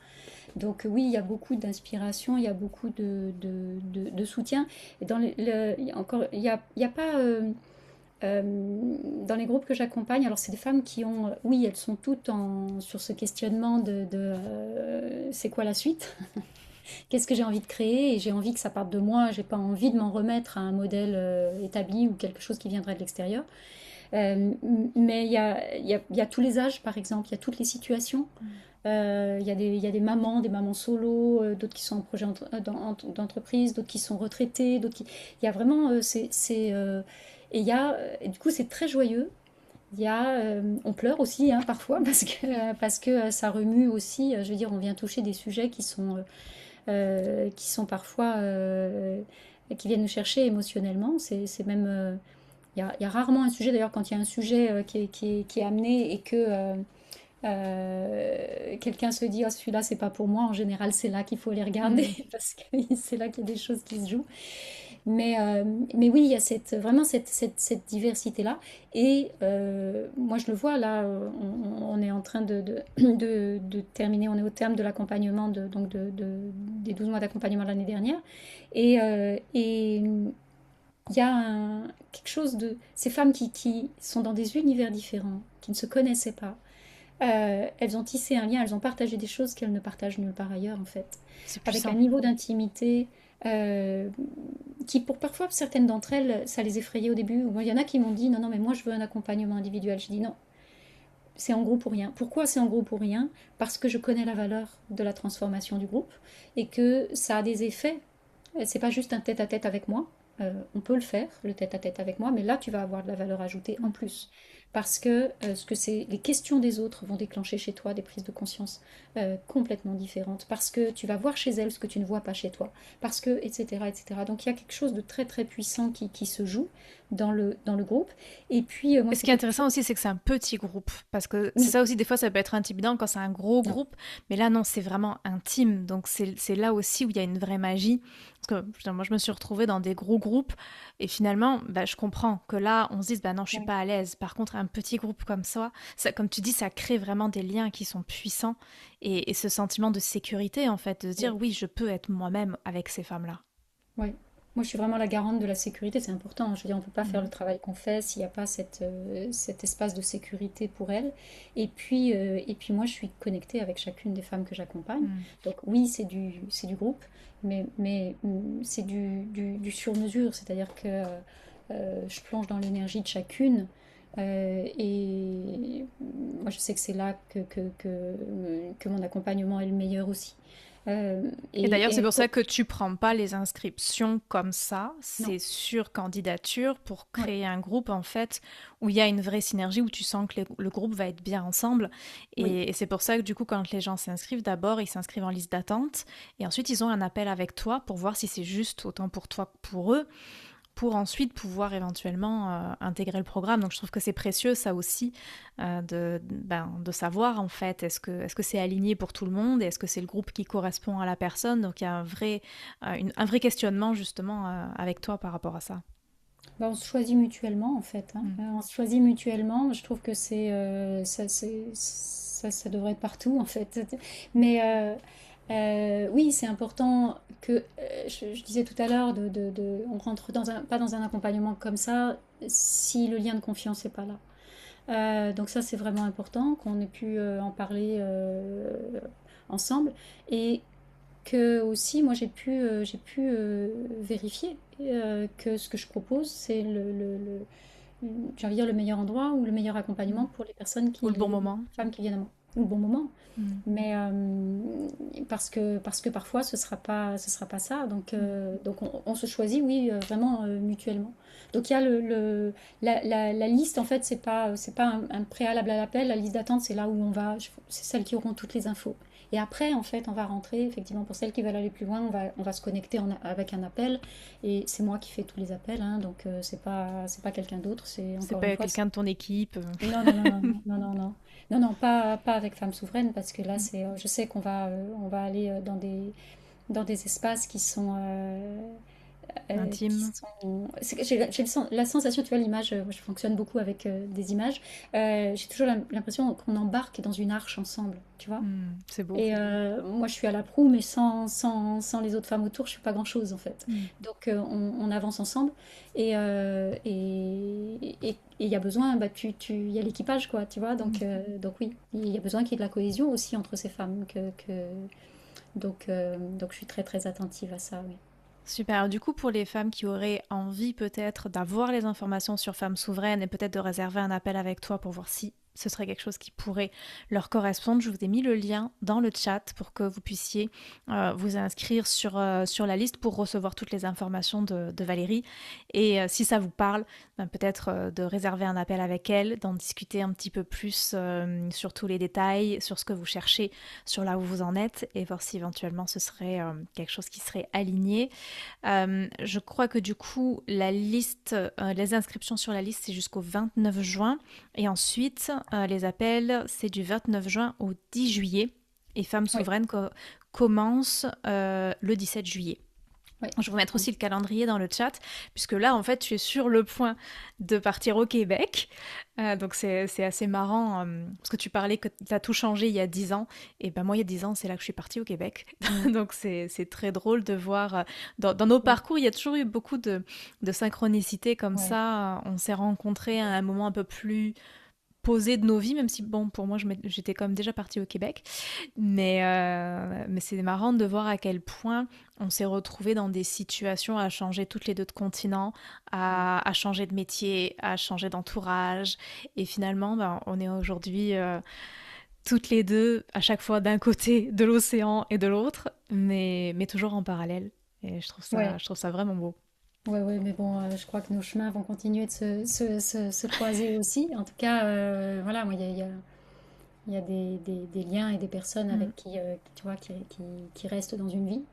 Donc oui, il y a beaucoup d'inspiration, il y a beaucoup de soutien. Et il y a encore, il y a pas dans les groupes que j'accompagne, alors c'est des femmes qui ont, oui, elles sont toutes sur ce questionnement c'est quoi la suite? Qu'est-ce que j'ai envie de créer? Et j'ai envie que ça parte de moi, j'ai pas envie de m'en remettre à un modèle établi ou quelque chose qui viendrait de l'extérieur. Euh, mais il y a tous les âges, par exemple, il y a toutes les situations. Mm. Il y a des mamans solo, d'autres qui sont en projet d'entreprise, d'autres qui sont retraités, il y a vraiment, et et du coup, c'est très joyeux. On pleure aussi hein, parfois parce que ça remue aussi. Je veux dire, on vient toucher des sujets qui sont parfois qui viennent nous chercher émotionnellement. C'est même il y a rarement un sujet d'ailleurs quand il y a un sujet qui est amené et que quelqu'un se dit oh, celui-là c'est pas pour moi. En général, c'est là qu'il faut les regarder Mm. parce que c'est là qu'il y a des choses qui se jouent. Mais oui, il y a vraiment cette diversité-là. Et moi, je le vois là, on est en train de terminer, on est au terme de l'accompagnement, des 12 mois d'accompagnement de l'année dernière. Et il y a quelque chose de... Ces femmes qui sont dans des univers différents, qui ne se connaissaient pas, elles ont tissé un lien, elles ont partagé des choses qu'elles ne partagent nulle part ailleurs en fait, C'est avec un puissant. niveau d'intimité euh, qui pour parfois certaines d'entre elles, ça les effrayait au début. Moi, il y en a qui m'ont dit non, non, mais moi je veux un accompagnement individuel. Je dis non, c'est en groupe ou rien. Pourquoi c'est en groupe ou rien? Parce que je connais la valeur de la transformation du groupe et que ça a des effets. C'est pas juste un tête-à-tête avec moi. On peut le faire, le tête-à-tête avec moi, mais là, tu vas avoir de la valeur ajoutée en plus. Parce que les questions des autres vont déclencher chez toi des prises de conscience complètement différentes. Parce que tu vas voir chez elles ce que tu ne vois pas chez toi. Parce que, etc., etc. Donc il y a quelque chose de très très puissant qui se joue dans le groupe. Et puis, moi, Et ce c'est qui est quelque chose. intéressant aussi, c'est que c'est un petit groupe. Parce que c'est Oui, ça aussi, des fois, ça peut être intimidant quand c'est un gros non, groupe. Mais là, non, c'est vraiment intime. Donc, c'est là aussi où il y a une vraie magie. Parce que putain, moi, je me suis retrouvée dans des gros groupes. Et finalement, bah, je comprends que là, on se dise, bah non, je suis oui, pas à l'aise. Par contre, un petit groupe comme ça, comme tu dis, ça crée vraiment des liens qui sont puissants. Et ce sentiment de sécurité, en fait, de se dire, oui. oui, je peux être moi-même avec ces femmes-là. Oui. Moi, je suis vraiment la garante de la sécurité, c'est important, hein. Je veux dire, on ne peut pas faire le Mhm. travail qu'on fait s'il n'y a pas cet espace de sécurité pour elle. Et puis moi, je suis connectée avec chacune des femmes que j'accompagne. Mhm. Donc oui, c'est du groupe, mais c'est du sur-mesure, c'est-à-dire que je plonge dans l'énergie de chacune. Et moi, je sais que c'est là que mon accompagnement est le meilleur aussi. Et d'ailleurs, c'est Et pour ça que tu prends pas les inscriptions comme ça, non, c'est sur candidature pour ouais, créer un groupe en fait où il y a une vraie synergie, où tu sens que le groupe va être bien ensemble. oui. Et c'est pour ça que du coup, quand les gens s'inscrivent, d'abord ils s'inscrivent en liste d'attente et ensuite ils ont un appel avec toi pour voir si c'est juste autant pour toi que pour eux, pour ensuite pouvoir éventuellement intégrer le programme. Donc je trouve que c'est précieux ça aussi de savoir en fait est-ce que c'est aligné pour tout le monde et est-ce que c'est le groupe qui correspond à la personne. Donc il y a un vrai questionnement justement avec toi par rapport à ça. Bah, on se choisit mutuellement en fait, hein. Mm. On se choisit mutuellement. Je trouve que ça devrait être partout en fait. Mais oui, c'est important que je disais tout à l'heure on rentre pas dans un accompagnement comme ça si le lien de confiance n'est pas là. Donc ça c'est vraiment important qu'on ait pu en parler ensemble et que aussi moi j'ai pu vérifier que ce que je propose c'est j'ai envie de dire le meilleur endroit ou le meilleur accompagnement Mm. pour les personnes Ou le bon les moment. femmes qui viennent à moi ou le bon moment, Mm. mais parce que parfois ce sera pas ça, donc on se choisit oui vraiment mutuellement. Donc il y a la liste en fait c'est pas un préalable à l'appel. La liste d'attente c'est là où c'est celles qui auront toutes les infos. Et après, en fait, on va rentrer, effectivement, pour celles qui veulent aller plus loin, on va se connecter avec un appel. Et c'est moi qui fais tous les appels, hein, donc c'est pas quelqu'un d'autre. C'est C'est encore une pas fois, quelqu'un de ton équipe. non, non, non, non, non, non, non, non, non, non, pas avec Femmes Souveraines, parce que là, je sais on va aller dans des espaces qui Intime. sont... J'ai la sensation, tu vois, l'image, moi, je fonctionne beaucoup avec des images, j'ai toujours l'impression qu'on embarque dans une arche ensemble, tu vois. Mm. C'est beau. Et moi, je suis à la proue, mais sans les autres femmes autour, je suis pas grand-chose en fait. Mm. Donc, on avance ensemble. Et il y a besoin, bah, il y a l'équipage, quoi, tu vois. Mm. Donc oui, il y a besoin qu'il y ait de la cohésion aussi entre ces femmes. Donc, je suis très, très attentive à ça, oui. Super. Du coup, pour les femmes qui auraient envie peut-être d'avoir les informations sur Femmes Souveraines et peut-être de réserver un appel avec toi pour voir si ce serait quelque chose qui pourrait leur correspondre, je vous ai mis le lien dans le chat pour que vous puissiez vous inscrire sur la liste pour recevoir toutes les informations de Valérie. Et si ça vous parle, ben, peut-être de réserver un appel avec elle, d'en discuter un petit peu plus sur tous les détails, sur ce que vous cherchez, sur là où vous en êtes et voir si éventuellement ce serait quelque chose qui serait aligné. Je crois que du coup, les inscriptions sur la liste, c'est jusqu'au 29 juin. Et ensuite, les appels, c'est du 29 juin au 10 juillet. Et Femmes Oui, Souveraines commence le 17 juillet. Ouais. Je vais vous mettre aussi le calendrier dans le chat, puisque là, en fait, tu es sur le point de partir au Québec. Donc, c'est assez marrant, parce que tu parlais que tu as tout changé il y a 10 ans. Et ben moi, il y a 10 ans, c'est là que je suis partie au Québec. Mm. Donc, c'est très drôle de voir. Dans nos Oui, parcours, il y a toujours eu beaucoup de synchronicité comme ouais. ça. On s'est rencontrés à un moment un peu plus posé de nos vies, même si, bon, pour moi, j'étais comme déjà partie au Québec. Mais c'est marrant de voir à quel point on s'est retrouvés dans des situations à changer toutes les deux de continent, à changer de métier, à changer d'entourage. Et finalement, ben, on est aujourd'hui toutes les deux, à chaque fois d'un côté de l'océan et de l'autre, mais toujours en parallèle. Et Ouais. je trouve ça vraiment beau. Ouais, ouais, mais bon, je crois que nos chemins vont continuer de se croiser aussi. En tout cas, voilà, moi, il y a des liens et des personnes Mm. avec qui, tu vois, qui restent dans une vie.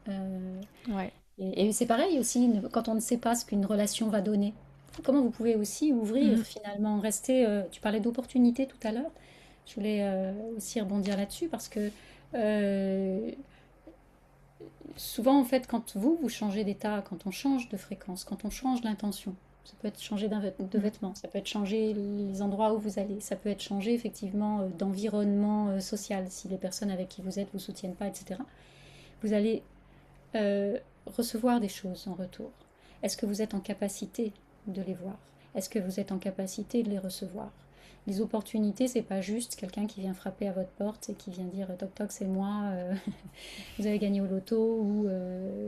Ouais. Et c'est pareil aussi, quand on ne sait pas ce qu'une relation va donner. Comment vous pouvez aussi ouvrir Mm. finalement, rester. Tu parlais d'opportunités tout à l'heure. Je voulais aussi rebondir là-dessus parce que euh, souvent, en fait, quand vous changez d'état, quand on change de fréquence, quand on change l'intention, ça peut être changer de Mm. vêtements, ça peut être changer les endroits où vous allez, ça peut être changer effectivement d'environnement social, si les personnes avec qui vous êtes vous soutiennent pas, etc. Vous allez euh, recevoir des choses en retour. Est-ce que vous êtes en capacité de les voir? Est-ce que vous êtes en capacité de les recevoir? Les opportunités, c'est pas juste quelqu'un qui vient frapper à votre porte et qui vient dire toc toc, c'est moi, vous avez gagné au loto ou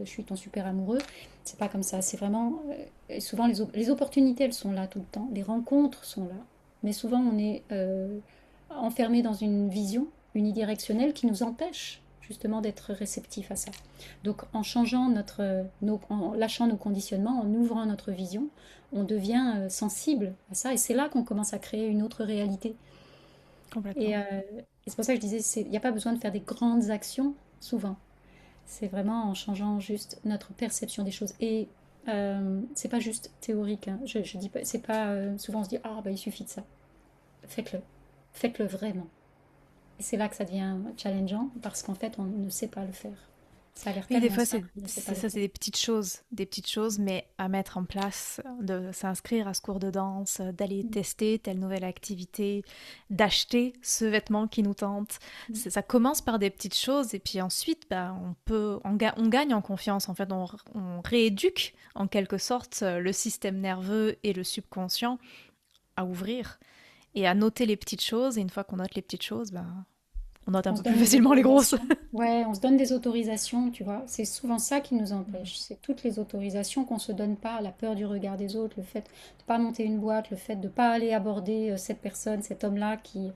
je suis ton super amoureux. C'est pas comme ça. C'est vraiment. Souvent, les opportunités, elles sont là tout le temps. Les rencontres sont là. Mais souvent, on est enfermé dans une vision unidirectionnelle qui nous empêche justement d'être réceptif à ça. Donc, en changeant en lâchant nos conditionnements, en ouvrant notre vision, on devient sensible à ça. Et c'est là qu'on commence à créer une autre réalité. Et, Complètement. euh, et c'est pour ça que je disais, il n'y a pas besoin de faire des grandes actions souvent. C'est vraiment en changeant juste notre perception des choses. Et c'est pas juste théorique. Hein. Je dis pas, c'est pas souvent on se dit ah bah il suffit de ça. Faites-le, faites-le vraiment. Et c'est là que ça devient challengeant parce qu'en fait on ne sait pas le faire. Ça a l'air Oui, des tellement fois, simple, on ne sait pas le c'est faire. des petites choses, mais à mettre en place, de s'inscrire à ce cours de danse, d'aller tester telle nouvelle activité, d'acheter ce vêtement qui nous tente. Ça commence par des petites choses et puis ensuite, bah, on gagne en confiance. En fait, on rééduque en quelque sorte le système nerveux et le subconscient à ouvrir et à noter les petites choses. Et une fois qu'on note les petites choses, bah, on note un On peu se plus donne des facilement les grosses. autorisations. Ouais, on se donne des autorisations, tu vois. C'est souvent ça qui nous empêche. C'est toutes les autorisations qu'on se donne pas, la peur du regard des autres, le fait de pas monter une boîte, le fait de pas aller aborder cette personne, cet homme-là qui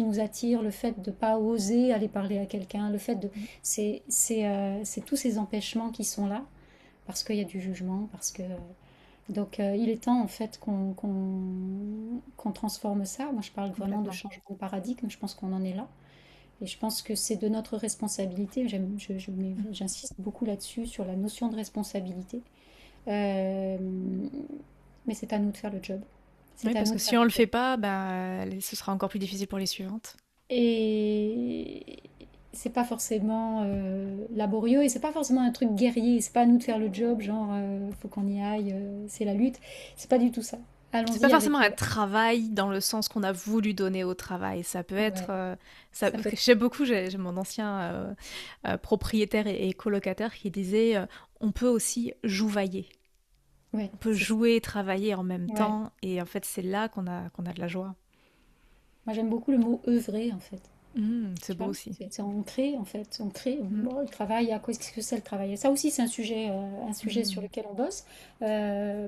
nous attire, le fait de pas oser aller parler à quelqu'un, le fait de... C'est tous ces empêchements qui sont là parce qu'il y a du jugement, parce que... Donc il est temps en fait qu'on transforme ça. Moi je parle vraiment de Complètement. changement de paradigme, je pense qu'on en est là. Et je pense que c'est de notre responsabilité. J'insiste beaucoup là-dessus, sur la notion de responsabilité. Euh, mais c'est à nous de faire le job. Oui, C'est à parce nous que de faire si on le le job. fait pas, bah, ce sera encore plus difficile pour les suivantes. Et c'est pas forcément laborieux et c'est pas forcément un truc guerrier. C'est pas à nous de faire le job, genre faut qu'on y aille, c'est la lutte. C'est pas du tout ça. C'est pas Allons-y forcément avec. un travail dans le sens qu'on a voulu donner au travail. Ça peut être, Ouais, ça, ça parce peut que être. j'aime beaucoup, j'ai mon ancien propriétaire et colocataire qui disait, on peut aussi jouvailler. Ouais, On peut c'est ça. jouer et travailler en même Ouais. temps. Et en fait, c'est là qu'on a de la joie. Moi j'aime beaucoup le mot œuvrer en fait. C'est Tu beau vois, aussi. on crée en fait, on crée. Mm, Bon, le travail, à quoi est-ce que c'est le travail? Ça aussi, c'est un sujet sur mm, lequel on bosse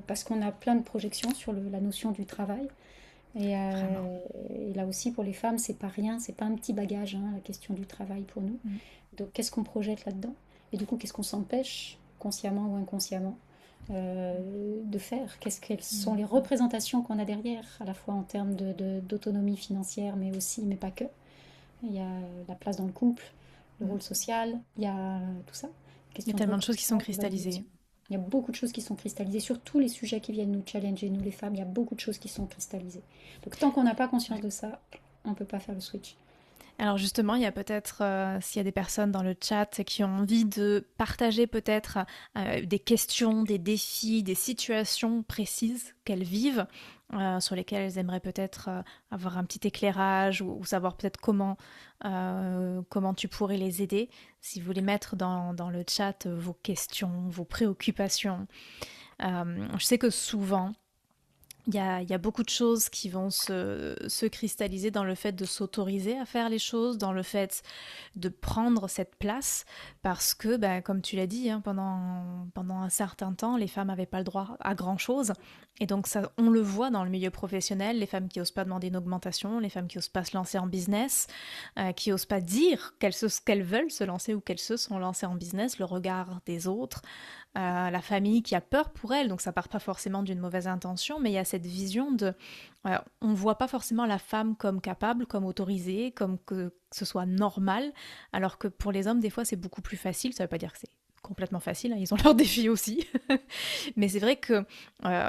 parce qu'on a plein de projections sur la notion du travail. vraiment. Et là aussi, pour les femmes, c'est pas rien, c'est pas un petit bagage, hein, la question du travail pour nous. Mm, Donc, qu'est-ce qu'on projette là-dedans? Et du coup, qu'est-ce qu'on s'empêche, consciemment ou inconsciemment, de faire? Quelles sont mm, les représentations qu'on a derrière, à la fois en termes d'autonomie financière, mais aussi, mais pas que. Il y a la place dans le couple, le mm. rôle social, il y a tout ça. Il y a Question de tellement de choses qui sont reconnaissance, de cristallisées. validation. Il y a beaucoup de choses qui sont cristallisées. Sur tous les sujets qui viennent nous challenger, nous les femmes, il y a beaucoup de choses qui sont cristallisées. Donc tant qu'on n'a pas conscience Ouais. de ça, on ne peut pas faire le switch. Alors justement, il y a peut-être, s'il y a des personnes dans le chat qui ont envie de partager peut-être des questions, des défis, des situations précises qu'elles vivent, sur lesquelles elles aimeraient peut-être avoir un petit éclairage ou savoir peut-être comment tu pourrais les aider. Si vous voulez mettre dans le chat vos questions, vos préoccupations. Je sais que souvent, il y a beaucoup de choses qui vont se cristalliser dans le fait de s'autoriser à faire les choses, dans le fait de prendre cette place, parce que, ben, comme tu l'as dit, hein, pendant un certain temps, les femmes n'avaient pas le droit à grand-chose. Et donc, ça, on le voit dans le milieu professionnel, les femmes qui n'osent pas demander une augmentation, les femmes qui n'osent pas se lancer en business, qui n'osent pas dire qu'elles veulent se lancer ou qu'elles se sont lancées en business, le regard des autres, la famille qui a peur pour elle, donc ça part pas forcément d'une mauvaise intention, mais il y a cette vision de, on voit pas forcément la femme comme capable, comme autorisée, comme que ce soit normal, alors que pour les hommes, des fois, c'est beaucoup plus facile. Ça veut pas dire que c'est complètement facile, hein, ils ont leurs défis aussi, mais c'est vrai que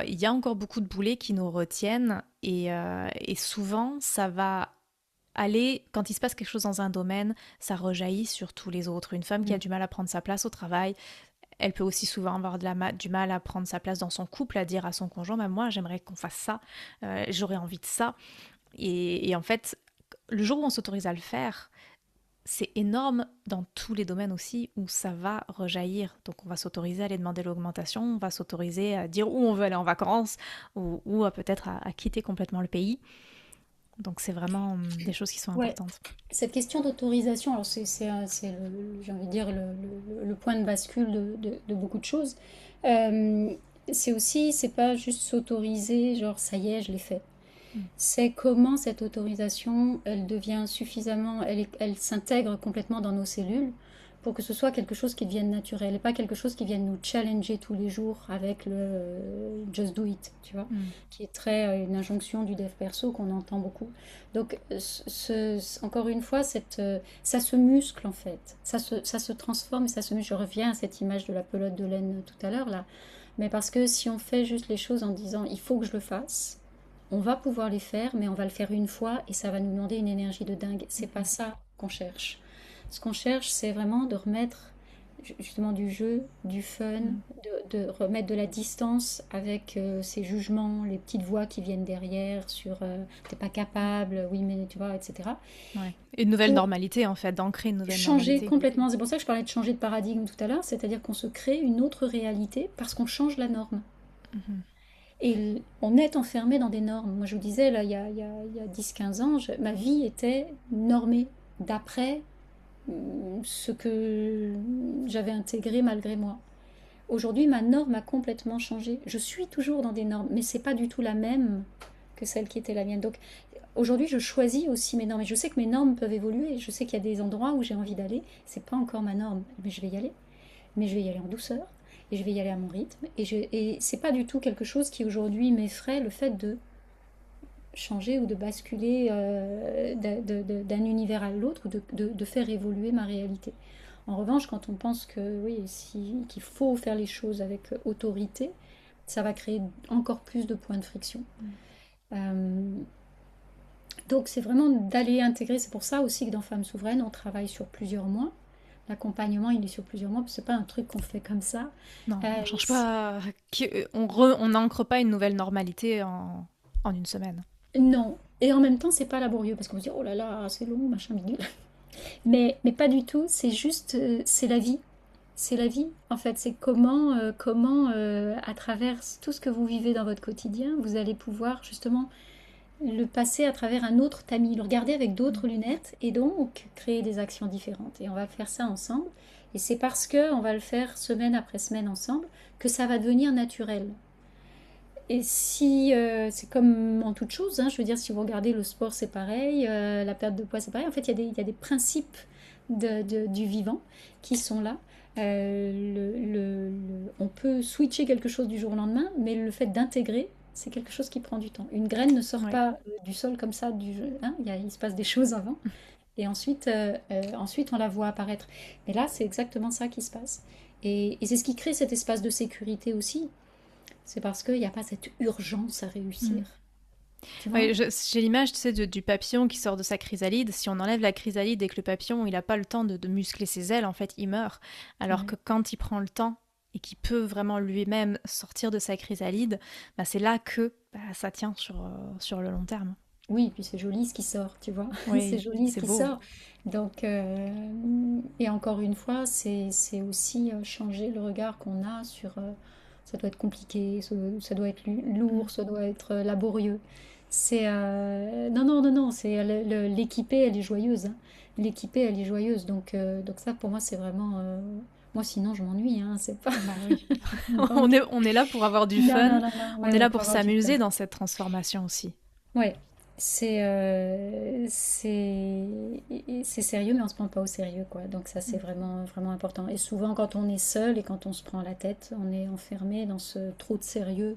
il y a encore beaucoup de boulets qui nous retiennent, et souvent, ça va aller, quand il se passe quelque chose dans un domaine, ça rejaillit sur tous les autres. Une femme qui a Mm. du mal à prendre sa place au travail, elle peut aussi souvent avoir du mal à prendre sa place dans son couple, à dire à son conjoint, bah, moi j'aimerais qu'on fasse ça, j'aurais envie de ça. Et en fait, le jour où on s'autorise à le faire, c'est énorme dans tous les domaines aussi où ça va rejaillir. Donc on va s'autoriser à aller demander l'augmentation, on va s'autoriser à dire où on veut aller en vacances, ou peut-être à quitter complètement le pays. Donc c'est vraiment des choses qui sont Ouais, importantes. cette question d'autorisation, alors j'ai envie de dire, le point de bascule de beaucoup de choses. Euh, c'est aussi, c'est pas juste s'autoriser, genre ça y est, je l'ai fait. Mm. C'est comment cette autorisation, elle devient suffisamment, elle s'intègre complètement dans nos cellules pour que ce soit quelque chose qui devienne naturel et pas quelque chose qui vienne nous challenger tous les jours avec le just do it, tu vois, Mm. qui est très une injonction du dev perso qu'on entend beaucoup. Donc, encore une fois, ça se muscle en fait, ça se transforme et ça se muscle. Je reviens à cette image de la pelote de laine tout à l'heure là, mais parce que si on fait juste les choses en disant il faut que je le fasse, on va pouvoir les faire, mais on va le faire une fois et ça va nous demander une énergie de dingue. C'est pas ça qu'on cherche. Ce qu'on cherche, c'est vraiment de remettre justement du jeu, du fun, Mm. de remettre de la distance avec ces jugements, les petites voix qui viennent derrière sur t'es pas capable, oui mais tu vois, etc. Ouais. Une nouvelle Pour normalité en fait, d'ancrer une nouvelle changer normalité. complètement, c'est pour ça que je parlais de changer de paradigme tout à l'heure, c'est-à-dire qu'on se crée une autre réalité parce qu'on change la norme. Mhm. Et on est enfermé dans des normes. Moi, je vous disais, là, il y a 10-15 ans, ma vie était normée d'après ce que j'avais intégré malgré moi. Aujourd'hui, ma norme a complètement changé. Je suis toujours dans des normes, mais c'est pas du tout la même que celle qui était la mienne. Donc, aujourd'hui, je choisis aussi mes normes. Et je sais que mes normes peuvent évoluer. Je sais qu'il y a des endroits où j'ai envie d'aller. C'est pas encore ma norme, mais je vais y aller. Mais je vais y aller en douceur et je vais y aller à mon rythme. Et c'est pas du tout quelque chose qui aujourd'hui m'effraie le fait de changer ou de basculer d'un univers à l'autre ou de faire évoluer ma réalité. En revanche, quand on pense que oui, qu'il faut faire les choses avec autorité, ça va créer encore plus de points de friction. Euh, donc c'est vraiment d'aller intégrer, c'est pour ça aussi que dans Femmes Souveraines, on travaille sur plusieurs mois. L'accompagnement, il est sur plusieurs mois, parce que c'est pas un truc qu'on fait comme ça. Non, Euh, on change pas, on n'ancre pas une nouvelle normalité en une semaine. non. Et en même temps, c'est pas laborieux, parce qu'on se dit, oh là là, c'est long, machin bidule. Mais pas du tout, c'est juste, c'est la vie. C'est la vie, en fait. C'est comment à travers tout ce que vous vivez dans votre quotidien, vous allez pouvoir justement le passer à travers un autre tamis, le regarder avec d'autres lunettes et donc créer des actions différentes. Et on va faire ça ensemble. Et c'est parce que on va le faire semaine après semaine ensemble que ça va devenir naturel. Et si c'est comme en toute chose, hein, je veux dire, si vous regardez le sport, c'est pareil, la perte de poids, c'est pareil. En fait, il y a des principes du vivant qui sont là. On peut switcher quelque chose du jour au lendemain, mais le fait d'intégrer, c'est quelque chose qui prend du temps. Une graine ne sort Ouais. pas du sol comme ça, hein, il se passe des choses avant, et ensuite on la voit apparaître. Mais là, c'est exactement ça qui se passe. Et c'est ce qui crée cet espace de sécurité aussi. C'est parce qu'il n'y a pas cette urgence à réussir. Mm. tu vois? Oui, j'ai l'image, tu sais, du papillon qui sort de sa chrysalide. Si on enlève la chrysalide et que le papillon, il n'a pas le temps de muscler ses ailes, en fait, il meurt. Alors Ouais. que quand il prend le temps et qu'il peut vraiment lui-même sortir de sa chrysalide, bah, c'est là que ça tient sur le long terme. Oui, puis c'est joli ce qui sort, tu vois? C'est Oui, joli ce c'est qui beau. sort. Donc, et encore une fois, c'est aussi changer le regard qu'on a sur ça doit être compliqué, ça doit être Mm. lourd, ça doit être laborieux. C'est non, non, non, non, c'est l'équipée, elle est joyeuse, hein. L'équipée, elle est joyeuse. Donc ça, pour moi, c'est vraiment. Moi, sinon, je m'ennuie, hein. C'est pas. Bah oui. Donc, On est là pour avoir du non, fun. non, non, non. On Ouais, est ouais, là pour pour avoir du fun. s'amuser dans cette transformation aussi. Ouais, c'est sérieux, mais on se prend pas au sérieux, quoi. Donc ça, c'est Mm. vraiment, vraiment important. Et souvent, quand on est seul et quand on se prend la tête, on est enfermé dans ce trop de sérieux,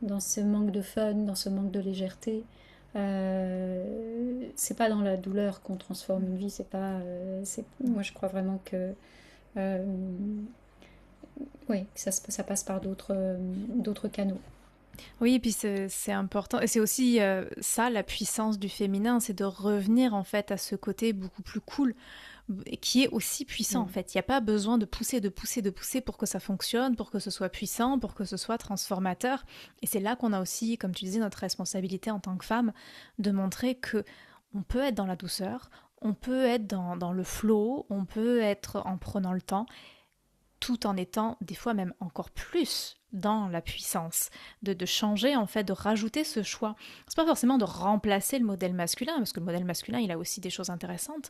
dans ce manque de fun, dans ce manque de légèreté. C'est pas dans la douleur qu'on transforme une vie. C'est pas. Mm. Moi, je crois vraiment que, euh, oui, ça passe par d'autres canaux. Oui, et puis c'est important. Et c'est aussi ça, la puissance du féminin, c'est de revenir en fait à ce côté beaucoup plus cool, et qui est aussi puissant en Mm. fait. Il n'y a pas besoin de pousser, de pousser, de pousser pour que ça fonctionne, pour que ce soit puissant, pour que ce soit transformateur. Et c'est là qu'on a aussi, comme tu disais, notre responsabilité en tant que femme, de montrer que on peut être dans la douceur, on peut être dans le flow, on peut être en prenant le temps tout en étant des fois même encore plus dans la puissance, de changer en fait, de rajouter ce choix. C'est pas forcément de remplacer le modèle masculin, parce que le modèle masculin, il a aussi des choses intéressantes,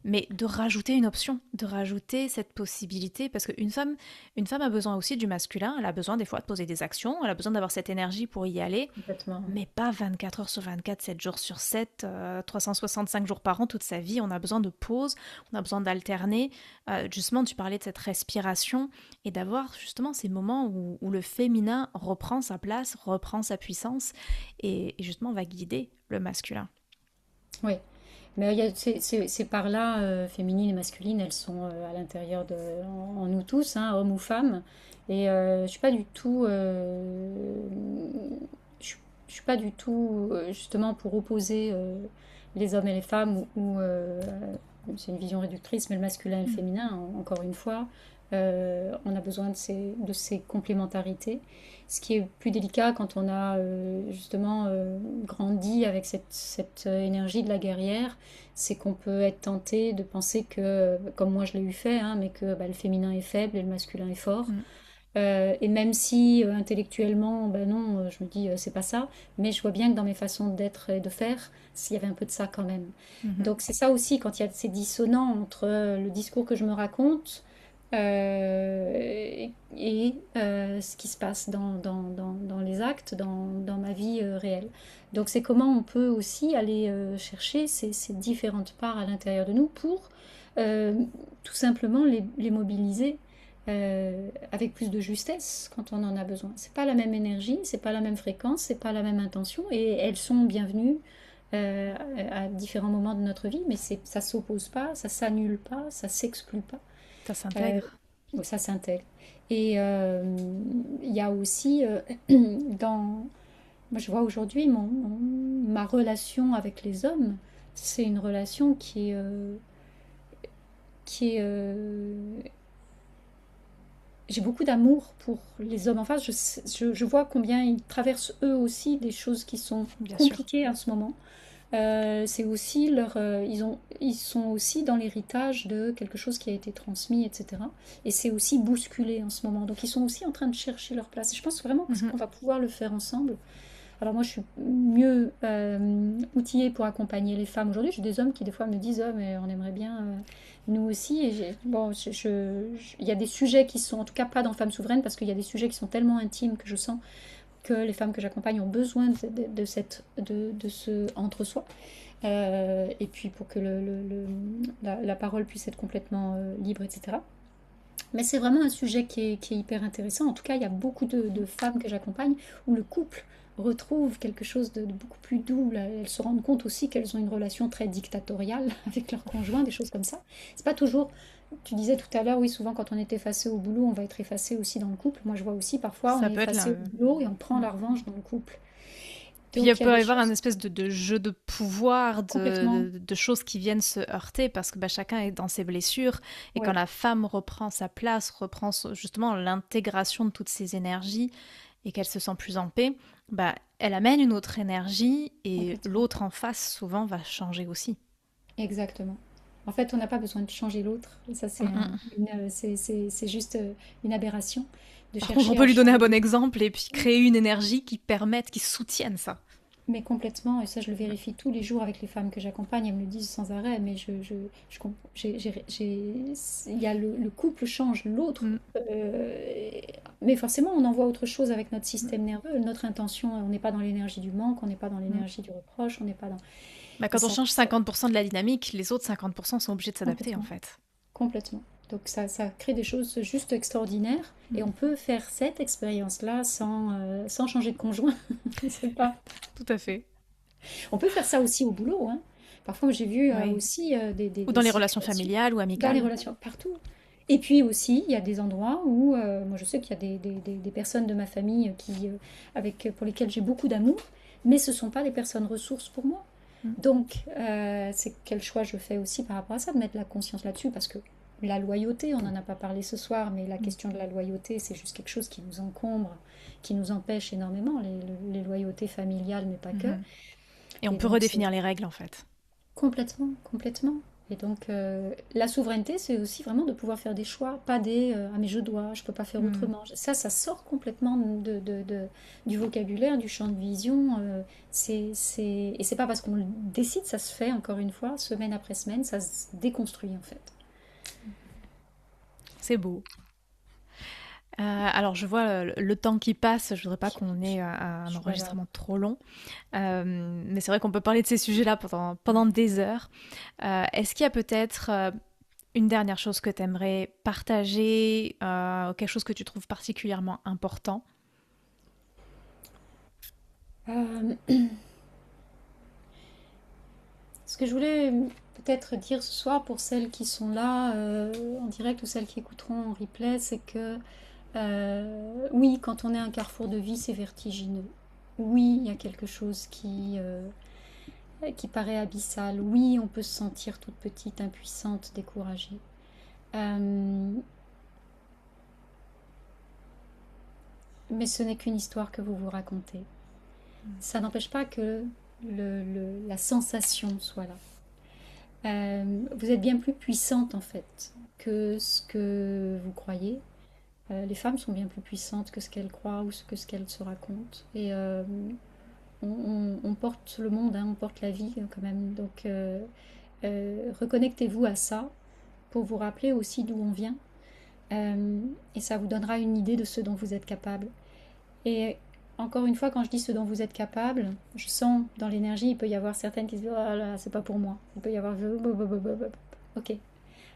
mais de rajouter une option, de rajouter cette possibilité, parce une femme a besoin aussi du masculin, elle a besoin des fois de poser des actions, elle a besoin d'avoir cette énergie pour y aller, Complètement. mais pas 24 heures sur 24, 7 jours sur 7, 365 jours par an, toute sa vie. On a besoin de pause, on a besoin d'alterner. Justement, tu parlais de cette respiration et d'avoir justement ces moments où le féminin reprend sa place, reprend sa puissance et justement va guider le masculin. Oui. Mais il y a ces parts-là, féminines et masculines, elles sont à l'intérieur en nous tous, hein, hommes ou femmes. Et je suis pas du tout, je suis pas du tout justement pour opposer les hommes et les femmes c'est une vision réductrice, mais le masculin et le Mm. féminin, encore une fois, on a besoin de ces complémentarités. Ce qui est plus délicat quand on a justement grandi avec cette énergie de la guerrière, c'est qu'on peut être tenté de penser que, comme moi je l'ai eu fait, hein, mais que le féminin est faible et le masculin est fort. Mm. Et même si intellectuellement, ben non, je me dis c'est pas ça, mais je vois bien que dans mes façons d'être et de faire, s'il y avait un peu de ça quand même. Mhm. Donc c'est ça aussi, quand il y a ces dissonants entre le discours que je me raconte et ce qui se passe dans les actes, dans ma vie réelle. Donc c'est comment on peut aussi aller chercher ces différentes parts à l'intérieur de nous pour euh, tout simplement les mobiliser avec plus de justesse quand on en a besoin. C'est pas la même énergie, c'est pas la même fréquence, c'est pas la même intention, et elles sont bienvenues à différents moments de notre vie, mais ça s'oppose pas, ça s'annule pas, ça s'exclut pas. Ça Euh, s'intègre. donc ça s'intègre. Et il y a aussi dans, moi je vois aujourd'hui ma relation avec les hommes, c'est une relation qui est j'ai beaucoup d'amour pour les hommes en face. Je vois combien ils traversent eux aussi des choses qui sont Bien sûr. compliquées en ce moment. C'est aussi ils sont aussi dans l'héritage de quelque chose qui a été transmis, etc. Et c'est aussi bousculé en ce moment. Donc ils sont aussi en train de chercher leur place. Et je pense vraiment Mhm. qu'on va pouvoir le faire ensemble. Alors moi, je suis mieux outillée pour accompagner les femmes aujourd'hui. J'ai des hommes qui des fois me disent, oh, mais on aimerait bien nous aussi. Et bon, il y a des sujets qui sont, en tout cas pas dans Femmes Souveraines, parce qu'il y a des sujets qui sont tellement intimes que je sens que les femmes que j'accompagne ont besoin de ce entre-soi. Et puis pour que la parole puisse être complètement libre, etc. Mais c'est vraiment un sujet qui est hyper intéressant. En tout cas, il y a beaucoup de femmes que j'accompagne où le couple retrouve quelque chose de beaucoup plus doux. Là, elles se rendent compte aussi qu'elles ont une relation très dictatoriale avec leur conjoint, des choses comme ça. C'est pas toujours. Tu disais tout à l'heure, oui, souvent quand on est effacé au boulot, on va être effacé aussi dans le couple. Moi, je vois aussi parfois on Ça est peut être là. effacé au boulot et on prend Mm. la revanche dans le couple. Puis il Donc il y a peut des y avoir un choses espèce de jeu de pouvoir, complètement, de choses qui viennent se heurter parce que bah, chacun est dans ses blessures. Et quand ouais, la femme reprend sa place, reprend justement l'intégration de toutes ces énergies et qu'elle se sent plus en paix, bah, elle amène une autre énergie et complètement, l'autre en face souvent va changer aussi. exactement. En fait, on n'a pas besoin de changer l'autre. Ça, Mm, mm. c'est juste une aberration de Par contre, on chercher peut à lui donner un changer bon l'autre. exemple et puis créer une énergie qui permette, qui soutienne ça. Mais complètement, et ça je le vérifie tous les jours avec les femmes que j'accompagne, elles me le disent sans arrêt, mais il y a le couple change, l'autre, Mm, mais forcément on envoie autre chose avec notre mm, système nerveux, notre intention, on n'est pas dans l'énergie du manque, on n'est pas dans mm. l'énergie du reproche, on n'est pas dans... Bah, Et quand on change 50% de la dynamique, les autres 50% sont obligés de s'adapter en complètement, fait. complètement. Donc ça crée des choses juste extraordinaires, et Mm. on peut faire cette expérience-là sans changer de conjoint, c'est pas... Tout à fait. On peut faire ça aussi au boulot, hein. Parfois, j'ai vu Oui. aussi Ou des dans les relations situations familiales ou dans les amicales. relations, partout. Et puis aussi, il y a des endroits où, moi je sais qu'il y a des personnes de ma famille pour lesquelles j'ai beaucoup d'amour, mais ce ne sont pas des personnes ressources pour moi. Mm. Donc, c'est quel choix je fais aussi par rapport à ça, de mettre la conscience là-dessus, parce que la loyauté, on n'en a pas parlé ce soir, mais la Mm. question de la loyauté, c'est juste quelque chose qui nous encombre, qui nous empêche énormément, les loyautés familiales, mais pas que. Mhm. Et on Et peut donc, c'est redéfinir les règles en fait. complètement, complètement. Et donc, la souveraineté, c'est aussi vraiment de pouvoir faire des choix, pas des ah mais je dois, je peux pas faire Mm. autrement. Ça sort complètement du vocabulaire, du champ de vision. Et c'est pas parce qu'on le décide, ça se fait encore une fois, semaine après semaine, ça se déconstruit en fait. C'est beau. Alors je vois le temps qui passe, je voudrais pas qu'on ait Je un suis bavarde. enregistrement trop long. Mais c'est vrai qu'on peut parler de ces sujets-là pendant des heures. Est-ce qu'il y a peut-être une dernière chose que tu aimerais partager, quelque chose que tu trouves particulièrement important? Euh, Ce que je voulais peut-être dire ce soir pour celles qui sont là en direct ou celles qui écouteront en replay, c'est que oui, quand on est à un carrefour de vie, c'est vertigineux. Oui, il y a quelque chose qui paraît abyssal. Oui, on peut se sentir toute petite, impuissante, découragée. Euh, mais ce n'est qu'une histoire que vous vous racontez. Ça n'empêche pas que la sensation soit là. Vous êtes bien plus puissante en fait que ce que vous croyez. Les femmes sont bien plus puissantes que ce qu'elles croient ou ce qu'elles se racontent. Et on porte le monde, hein, on porte la vie quand même. Donc reconnectez-vous à ça pour vous rappeler aussi d'où on vient. Et ça vous donnera une idée de ce dont vous êtes capable. Et encore une fois, quand je dis ce dont vous êtes capable, je sens dans l'énergie, il peut y avoir certaines qui se disent oh là, c'est pas pour moi. Il peut y avoir ok,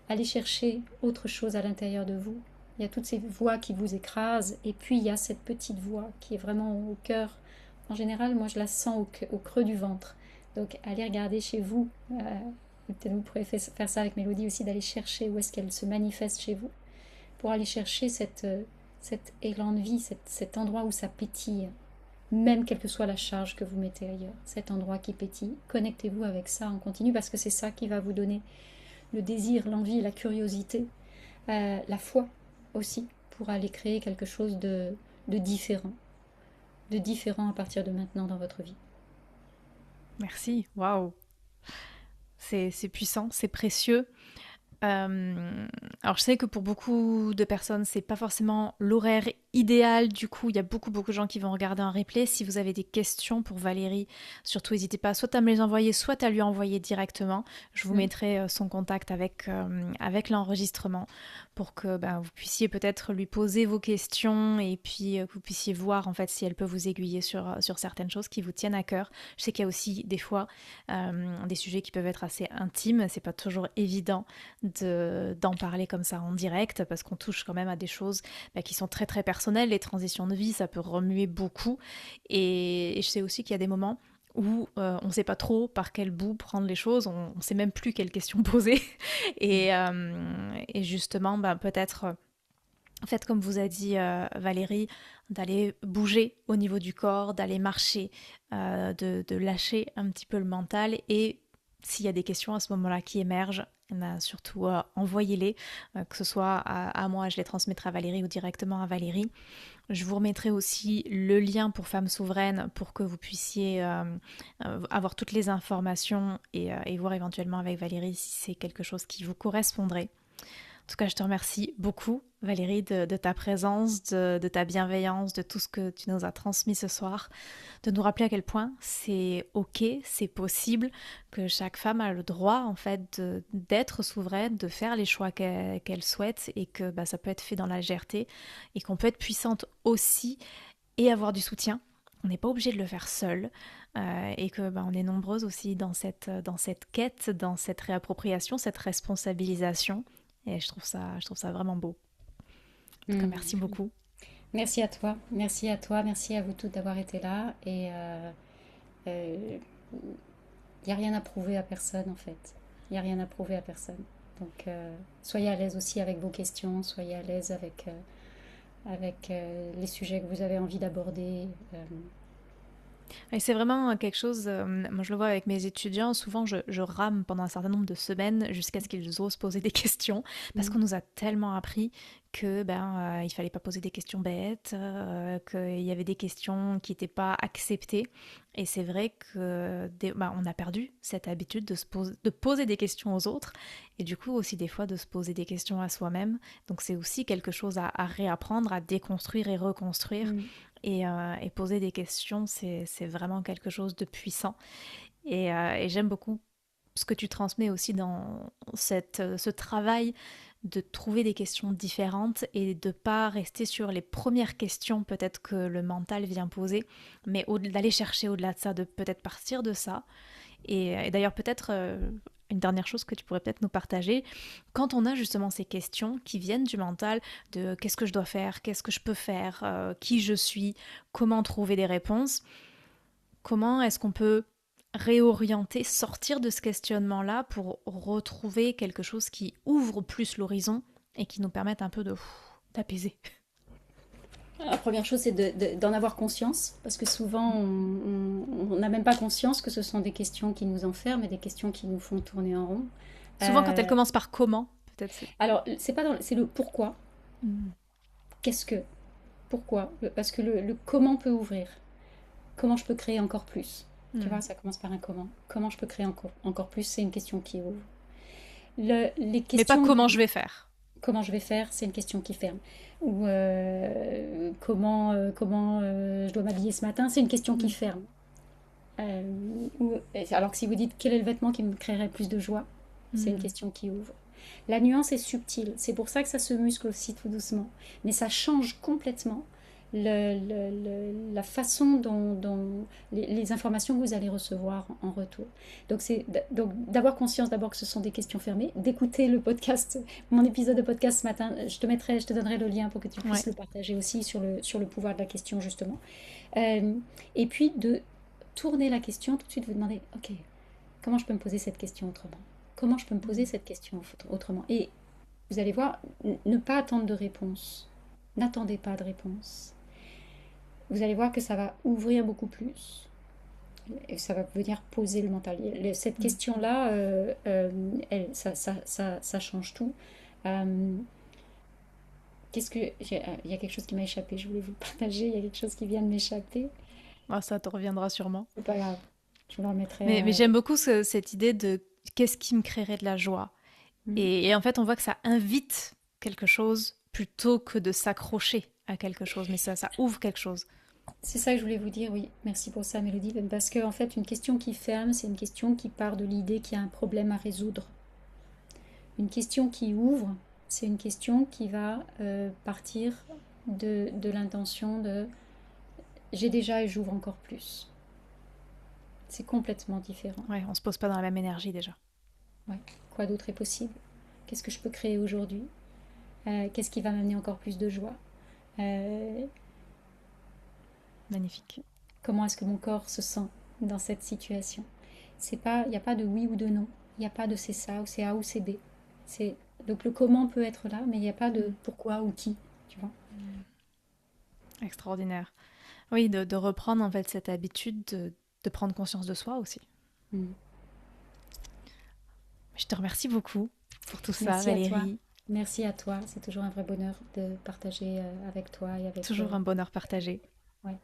allez chercher autre chose à l'intérieur de vous. Il y a toutes ces voix qui vous écrasent, et puis il y a cette petite voix qui est vraiment au cœur. En général, moi je la sens au creux du ventre. Donc allez regarder chez vous. Peut-être vous pourrez faire ça avec Mélodie aussi, d'aller chercher où est-ce qu'elle se manifeste chez vous, pour aller chercher cet élan de vie, cet endroit où ça pétille, même quelle que soit la charge que vous mettez ailleurs, cet endroit qui pétille. Connectez-vous avec ça en continu parce que c'est ça qui va vous donner le désir, l'envie, la curiosité, la foi aussi, pour aller créer quelque chose de différent, de différent à partir de maintenant dans votre vie. Merci, waouh, c'est puissant, c'est précieux. Alors je sais que pour beaucoup de personnes, c'est pas forcément l'horaire idéal. Du coup, il y a beaucoup de gens qui vont regarder un replay. Si vous avez des questions pour Valérie, surtout n'hésitez pas soit à me les envoyer, soit à lui envoyer directement. Je vous Mm. mettrai son contact avec l'enregistrement pour que vous puissiez peut-être lui poser vos questions et puis que vous puissiez voir en fait si elle peut vous aiguiller sur certaines choses qui vous tiennent à cœur. Je sais qu'il y a aussi des fois des sujets qui peuvent être assez intimes. C'est pas toujours évident d'en parler comme ça en direct parce qu'on touche quand même à des choses qui sont très très personnelles. Les transitions de vie, ça peut remuer beaucoup. Et je sais aussi qu'il y a des moments où on ne sait pas trop par quel bout prendre les choses, on ne sait même plus quelles questions poser. Et justement, peut-être Faites comme vous a dit Valérie, d'aller bouger au niveau du corps, d'aller marcher, de lâcher un petit peu le mental. Et s'il y a des questions à ce moment-là qui émergent, surtout envoyez-les, que ce soit à moi, je les transmettrai à Valérie ou directement à Valérie. Je vous remettrai aussi le lien pour Femmes Souveraines pour que vous puissiez avoir toutes les informations et voir éventuellement avec Valérie si c'est quelque chose qui vous correspondrait. En tout cas, je te remercie beaucoup, Valérie, de ta présence, de ta bienveillance, de tout ce que tu nous as transmis ce soir, de nous rappeler à quel point c'est ok, c'est possible, que chaque femme a le droit, en fait, d'être souveraine, de faire les choix qu'elle souhaite et que ça peut être fait dans la légèreté et qu'on peut être puissante aussi et avoir du soutien. On n'est pas obligé de le faire seul et que on est nombreuses aussi dans cette quête, dans cette réappropriation, cette responsabilisation. Et je trouve ça vraiment beau. En tout cas, Mm. merci beaucoup. Merci à toi, merci à vous toutes d'avoir été là. Et il n'y a rien à prouver à personne en fait. Il n'y a rien à prouver à personne. Donc soyez à l'aise aussi avec vos questions, soyez à l'aise avec les sujets que vous avez envie d'aborder. Et c'est vraiment quelque chose, moi je le vois avec mes étudiants, souvent je rame pendant un certain nombre de semaines jusqu'à ce qu'ils osent poser des questions, parce Mm. qu'on nous a tellement appris que il fallait pas poser des questions bêtes, qu'il y avait des questions qui n'étaient pas acceptées. Et c'est vrai que on a perdu cette habitude de poser des questions aux autres, et du coup aussi des fois de se poser des questions à soi-même. Donc c'est aussi quelque chose à réapprendre, à déconstruire et reconstruire. Mm. Et poser des questions, c'est vraiment quelque chose de puissant. Et j'aime beaucoup ce que tu transmets aussi dans ce travail de trouver des questions différentes et de pas rester sur les premières questions peut-être que le mental vient poser, mais d'aller chercher au-delà de ça, de peut-être partir de ça. Et d'ailleurs peut-être une dernière chose que tu pourrais peut-être nous partager, quand on a justement ces questions qui viennent du mental, de qu'est-ce que je dois faire, qu'est-ce que je peux faire, qui je suis, comment trouver des réponses, comment est-ce qu'on peut réorienter, sortir de ce questionnement-là pour retrouver quelque chose qui ouvre plus l'horizon et qui nous permette un peu d'apaiser. La première chose, c'est d'en avoir conscience, parce que souvent, on n'a même pas conscience que ce sont des questions qui nous enferment et des questions qui nous font tourner en rond. Souvent quand elle Euh, commence par comment, peut-être c'est... alors, c'est pas dans, c'est le pourquoi. Mm. Qu'est-ce que? Pourquoi? Parce que le comment peut ouvrir. Comment je peux créer encore plus? Tu vois, Mm. ça commence par un comment. Comment je peux créer encore plus? C'est une question qui ouvre. Les Mais pas questions comment je vais faire. comment je vais faire, c'est une question qui ferme. Ou comment je dois m'habiller ce matin, c'est une question qui Mm. ferme. Euh, alors que si vous dites quel est le vêtement qui me créerait plus de joie, c'est une Mm. question qui ouvre. La nuance est subtile, c'est pour ça que ça se muscle aussi tout doucement. Mais ça change complètement la façon dont les informations que vous allez recevoir en retour. Donc c'est donc d'avoir conscience d'abord que ce sont des questions fermées, d'écouter le podcast, mon épisode de podcast ce matin, je te donnerai le lien pour que tu puisses Ouais. le partager aussi sur le pouvoir de la question justement. Euh, et puis de tourner la question, tout de suite vous demander, ok, comment je peux me poser cette question autrement? Comment je peux me poser Mm. cette question autrement? Et vous allez voir, ne pas attendre de réponse. N'attendez pas de réponse. Vous allez voir que ça va ouvrir beaucoup plus. Et ça va venir poser le mental. Cette Mm. question-là, ça change tout. Euh, il y a quelque chose qui m'a échappé, je voulais vous le partager, il y a quelque chose qui vient de m'échapper. Ah, ça te reviendra sûrement. C'est pas grave, je vous le remettrai. Mais j'aime beaucoup cette idée de qu'est-ce qui me créerait de la joie. Hmm. Et en fait, on voit que ça invite quelque chose plutôt que de s'accrocher à quelque chose. Mais ça ouvre quelque chose. C'est ça que je voulais vous dire, oui. Merci pour ça, Mélodie. Parce qu'en fait, une question qui ferme, c'est une question qui part de l'idée qu'il y a un problème à résoudre. Une question qui ouvre, c'est une question qui va partir de l'intention de j'ai déjà et j'ouvre encore plus. C'est complètement différent. Ouais, on se pose pas dans la même énergie déjà. Ouais. Quoi d'autre est possible? Qu'est-ce que je peux créer aujourd'hui? Qu'est-ce qui va m'amener encore plus de joie? Euh, Magnifique. Comment est-ce que mon corps se sent dans cette situation? C'est pas, il n'y a pas de oui ou de non. Il n'y a pas de c'est ça ou c'est A ou c'est B. C'est, donc le comment peut être là, mais il n'y a pas de Mm. pourquoi ou qui. tu vois. Extraordinaire. Oui, de reprendre en fait cette habitude de prendre conscience de soi aussi. Mm. Je te remercie beaucoup pour tout ça, Merci à toi. Valérie. Merci à toi. C'est toujours un vrai bonheur de partager avec toi et avec... Toujours un bonheur partagé. ouais.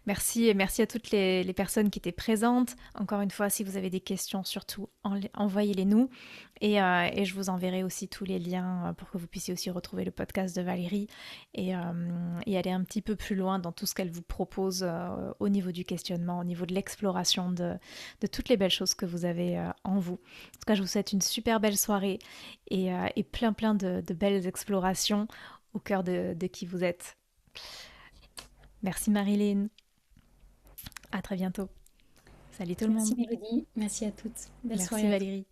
Merci et merci à toutes les personnes qui étaient présentes. Encore une fois, si vous avez des questions, surtout envoyez-les nous. Et je vous enverrai aussi tous les liens pour que vous puissiez aussi retrouver le podcast de Valérie et aller un petit peu plus loin dans tout ce qu'elle vous propose au niveau du questionnement, au niveau de l'exploration de toutes les belles choses que vous avez en vous. En tout cas, je vous souhaite une super belle soirée et plein de belles explorations au cœur de qui vous êtes. Merci Marilyn. À très bientôt. Salut tout le Merci monde. Mélodie. Merci à toutes. Belle soirée Merci à toi. Valérie.